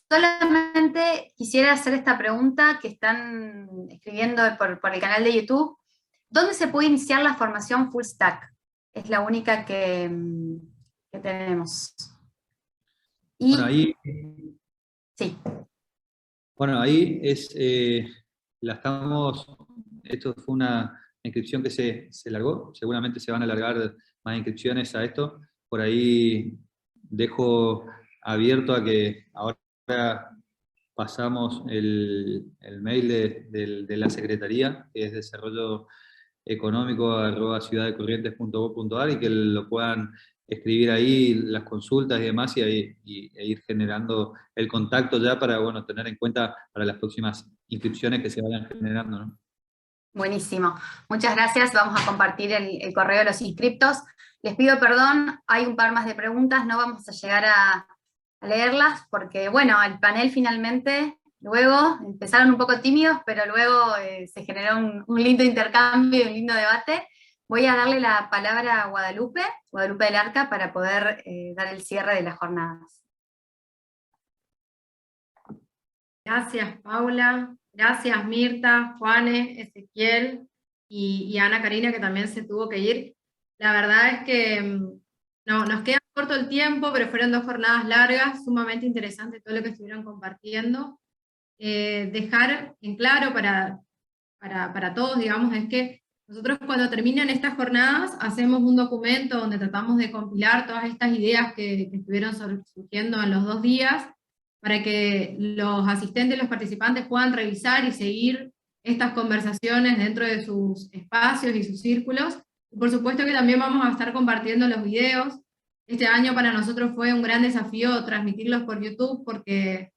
Solamente quisiera hacer esta pregunta que están escribiendo por el canal de YouTube. ¿Dónde se puede iniciar la formación Full Stack? Es la única que tenemos. Y, bueno, ahí, sí. Bueno, ahí esto fue una inscripción que se largó, seguramente se van a alargar más inscripciones a esto. Por ahí dejo abierto a que ahora pasamos el mail de la Secretaría, que es desarrollo económico@ciudaddecorrientes.gov.ar, y que lo puedan escribir ahí las consultas y demás, e ir generando el contacto ya para, bueno, tener en cuenta para las próximas inscripciones que se vayan generando, ¿no? Buenísimo. Muchas gracias. Vamos a compartir el correo de los inscriptos. Les pido perdón, hay un par más de preguntas, no vamos a llegar a leerlas, porque bueno, el panel finalmente, luego empezaron un poco tímidos, pero luego se generó un lindo intercambio y un lindo debate. Voy a darle la palabra a Guadalupe del Arca, para poder dar el cierre de las jornadas. Gracias, Paula. Gracias, Mirta, Juane, Ezequiel y Ana Karina, que también se tuvo que ir. La verdad es que no, nos queda corto el tiempo, pero fueron 2 jornadas largas, sumamente interesante todo lo que estuvieron compartiendo. Dejar en claro para todos, digamos, es que nosotros cuando terminan estas jornadas hacemos un documento donde tratamos de compilar todas estas ideas que estuvieron surgiendo en los 2 días, para que los asistentes, los participantes puedan revisar y seguir estas conversaciones dentro de sus espacios y sus círculos. Y por supuesto que también vamos a estar compartiendo los videos. Este año para nosotros fue un gran desafío transmitirlos por YouTube, porque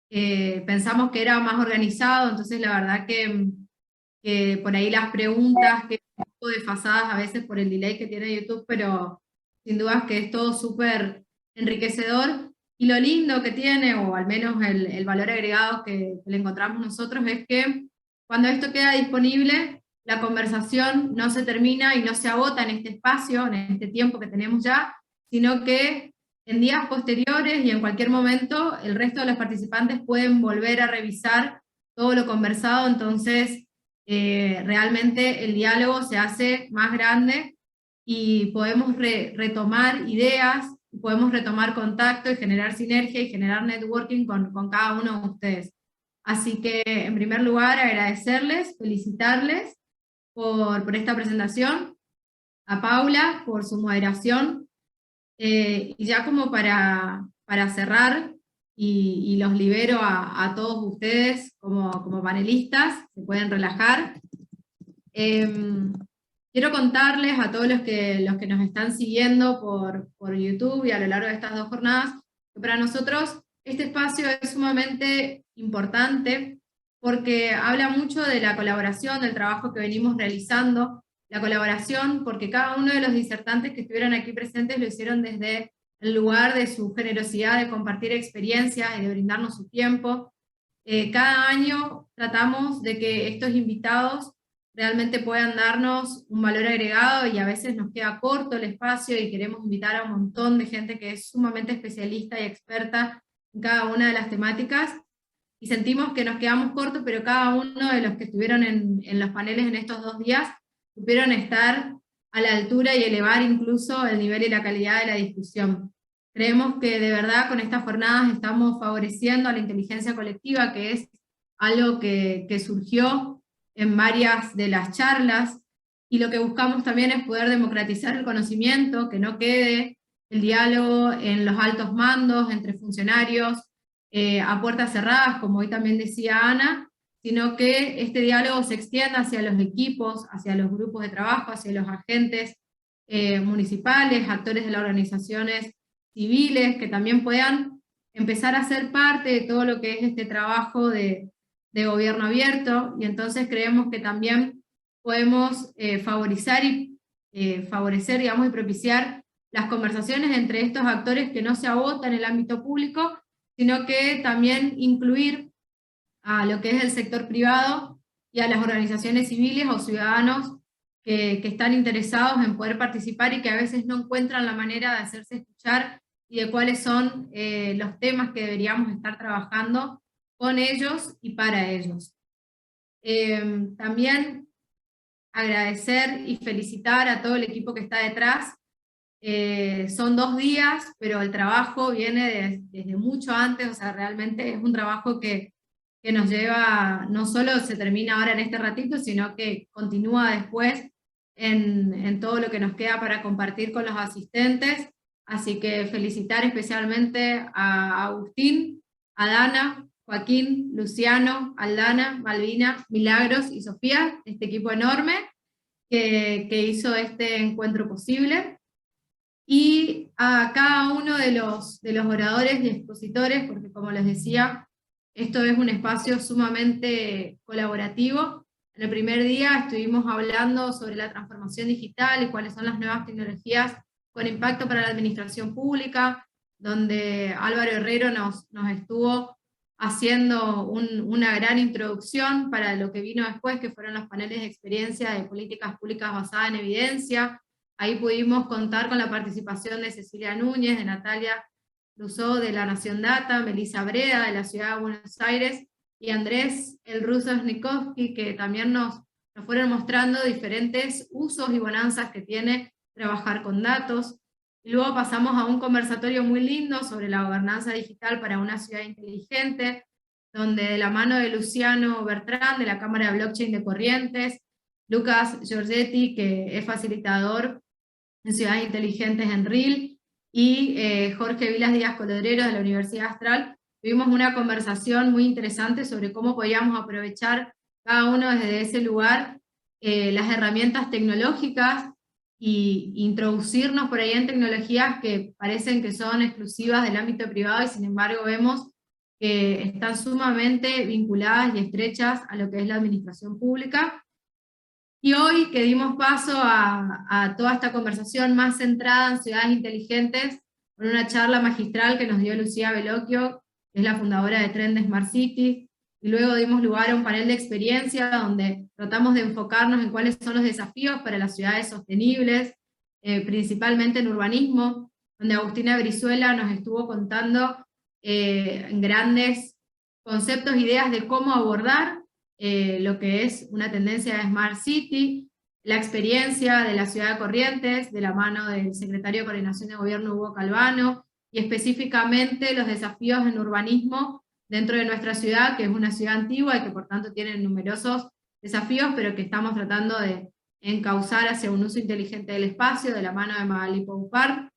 pensamos que era más organizado, entonces la verdad que por ahí las preguntas que un poco desfasadas a veces por el delay que tiene YouTube, pero sin dudas que es todo súper enriquecedor. Y lo lindo que tiene, o al menos el valor agregado que le encontramos nosotros, es que cuando esto queda disponible, la conversación no se termina y no se agota en este espacio, en este tiempo que tenemos ya, sino que en días posteriores y en cualquier momento el resto de los participantes pueden volver a revisar todo lo conversado. Entonces realmente el diálogo se hace más grande y podemos retomar ideas, podemos retomar contacto y generar sinergia y generar networking con cada uno de ustedes. Así que, en primer lugar, agradecerles, felicitarles por esta presentación, a Paula por su moderación, y ya como para cerrar, y los libero a todos ustedes como panelistas, se pueden relajar. Quiero contarles a todos los que nos están siguiendo por YouTube y a lo largo de estas 2 jornadas, que para nosotros este espacio es sumamente importante, porque habla mucho de la colaboración, del trabajo que venimos realizando, la colaboración, porque cada uno de los disertantes que estuvieron aquí presentes lo hicieron desde el lugar de su generosidad de compartir experiencias y de brindarnos su tiempo. Cada año tratamos de que estos invitados realmente puedan darnos un valor agregado, y a veces nos queda corto el espacio y queremos invitar a un montón de gente que es sumamente especialista y experta en cada una de las temáticas, y sentimos que nos quedamos cortos, pero cada uno de los que estuvieron en los paneles en estos 2 días supieron estar a la altura y elevar incluso el nivel y la calidad de la discusión. Creemos que de verdad con estas jornadas estamos favoreciendo a la inteligencia colectiva, que es algo que surgió en varias de las charlas, y lo que buscamos también es poder democratizar el conocimiento, que no quede el diálogo en los altos mandos, entre funcionarios, a puertas cerradas, como hoy también decía Ana, sino que este diálogo se extienda hacia los equipos, hacia los grupos de trabajo, hacia los agentes municipales, actores de las organizaciones civiles, que también puedan empezar a ser parte de todo lo que es este trabajo de gobierno abierto, y entonces creemos que también podemos favorecer, digamos, y propiciar las conversaciones entre estos actores que no se agotan en el ámbito público, sino que también incluir a lo que es el sector privado y a las organizaciones civiles o ciudadanos que están interesados en poder participar y que a veces no encuentran la manera de hacerse escuchar, y de cuáles son los temas que deberíamos estar trabajando con ellos y para ellos. También agradecer y felicitar a todo el equipo que está detrás. Son 2 días, pero el trabajo viene desde mucho antes, o sea, realmente es un trabajo que nos lleva, no solo se termina ahora en este ratito, sino que continúa después en todo lo que nos queda para compartir con los asistentes. Así que felicitar especialmente a Agustín, a Dana, Joaquín, Luciano, Aldana, Malvina, Milagros y Sofía, este equipo enorme que hizo este encuentro posible. Y a cada uno de los oradores y expositores, porque como les decía, esto es un espacio sumamente colaborativo. En el primer día estuvimos hablando sobre la transformación digital y cuáles son las nuevas tecnologías con impacto para la administración pública. donde Álvaro Herrero nos estuvo haciendo una gran introducción para lo que vino después, que fueron los paneles de experiencia de políticas públicas basadas en evidencia. Ahí pudimos contar con la participación de Cecilia Núñez, de Natalia Rousseau de La Nación Data, Melissa Breda de la Ciudad de Buenos Aires, y Andrés el Ruso Snikovsky, que también nos fueron mostrando diferentes usos y bonanzas que tiene trabajar con datos. Y luego pasamos a un conversatorio muy lindo sobre la gobernanza digital para una ciudad inteligente, donde de la mano de Luciano Bertrán, de la Cámara de Blockchain de Corrientes, Lucas Giorgetti, que es facilitador en Ciudades Inteligentes en RIL, y Jorge Vilas Díaz Colodrero de la Universidad Astral, tuvimos una conversación muy interesante sobre cómo podíamos aprovechar cada uno desde ese lugar las herramientas tecnológicas y introducirnos por ahí en tecnologías que parecen que son exclusivas del ámbito privado y sin embargo vemos que están sumamente vinculadas y estrechas a lo que es la administración pública. Y hoy que dimos paso a toda esta conversación más centrada en ciudades inteligentes, con una charla magistral que nos dio Lucía Bellocchio, que es la fundadora de Trend Smart City, y luego dimos lugar a un panel de experiencia donde tratamos de enfocarnos en cuáles son los desafíos para las ciudades sostenibles, principalmente en urbanismo, donde Agustina Brizuela nos estuvo contando en grandes conceptos, ideas de cómo abordar lo que es una tendencia de Smart City, la experiencia de la ciudad de Corrientes, de la mano del secretario de Coordinación de Gobierno Hugo Calvano, y específicamente los desafíos en urbanismo dentro de nuestra ciudad, que es una ciudad antigua y que por tanto tiene numerosos desafíos, pero que estamos tratando de encauzar hacia un uso inteligente del espacio, de la mano de Magali Poupart.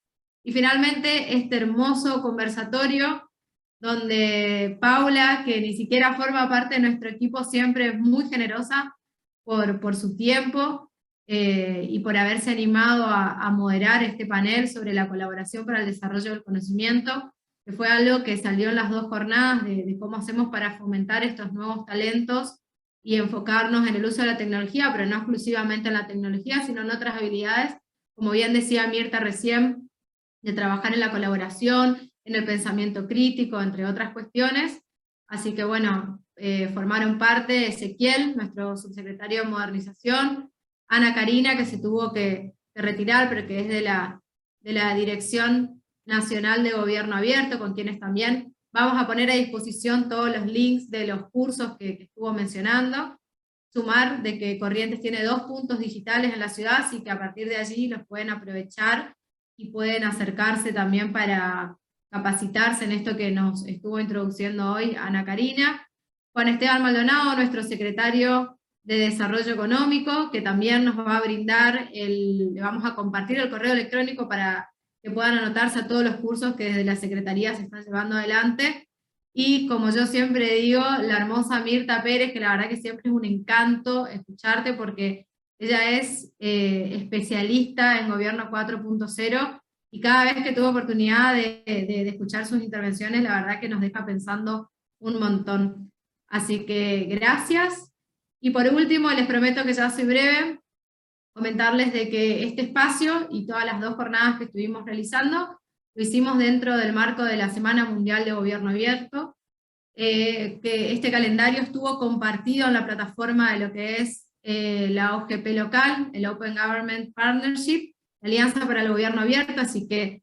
Y finalmente este hermoso conversatorio, donde Paula, que ni siquiera forma parte de nuestro equipo, siempre es muy generosa por su tiempo y por haberse animado a moderar este panel sobre la colaboración para el desarrollo del conocimiento, que fue algo que salió en las 2 jornadas de cómo hacemos para fomentar estos nuevos talentos y enfocarnos en el uso de la tecnología, pero no exclusivamente en la tecnología, sino en otras habilidades, como bien decía Mirta recién, de trabajar en la colaboración, en el pensamiento crítico, entre otras cuestiones. Así que bueno, formaron parte Ezequiel, nuestro subsecretario de Modernización, Ana Karina, que se tuvo que retirar, pero que es de la Dirección Nacional de Gobierno Abierto, con quienes también vamos a poner a disposición todos los links de los cursos que estuvo mencionando. Sumar de que Corrientes tiene 2 puntos digitales en la ciudad, así que a partir de allí los pueden aprovechar y pueden acercarse también para capacitarse en esto que nos estuvo introduciendo hoy Ana Karina. Juan Esteban Maldonado, nuestro secretario de Desarrollo Económico, que también nos va a brindar, le vamos a compartir el correo electrónico para que puedan anotarse a todos los cursos que desde la Secretaría se están llevando adelante. Y como yo siempre digo, la hermosa Mirta Pérez, que la verdad que siempre es un encanto escucharte porque ella es especialista en Gobierno 4.0 y cada vez que tuve oportunidad de escuchar sus intervenciones, la verdad que nos deja pensando un montón. Así que gracias. Y por último, les prometo que ya soy breve, comentarles de que este espacio y todas las 2 jornadas que estuvimos realizando, lo hicimos dentro del marco de la Semana Mundial de Gobierno Abierto, que este calendario estuvo compartido en la plataforma de lo que es la OGP local, el Open Government Partnership, la Alianza para el Gobierno Abierto, así que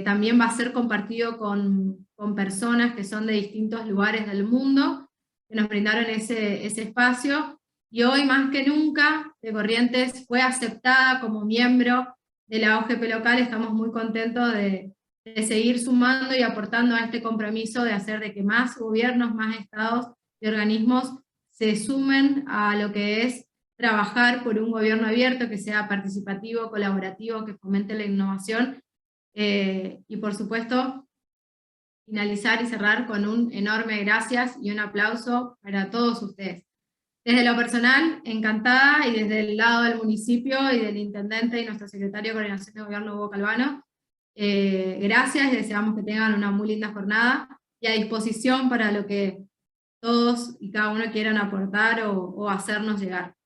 también va a ser compartido con personas que son de distintos lugares del mundo, que nos brindaron ese espacio, y hoy más que nunca de Corrientes fue aceptada como miembro de la OGP local. Estamos muy contentos de seguir sumando y aportando a este compromiso de hacer de que más gobiernos, más estados y organismos se sumen a lo que es trabajar por un gobierno abierto, que sea participativo, colaborativo, que fomente la innovación, y por supuesto finalizar y cerrar con un enorme gracias y un aplauso para todos ustedes. Desde lo personal, encantada, y desde el lado del municipio y del intendente y nuestro secretario de Coordinación de Gobierno, Hugo Calvano, gracias y deseamos que tengan una muy linda jornada y a disposición para lo que todos y cada uno quieran aportar o hacernos llegar.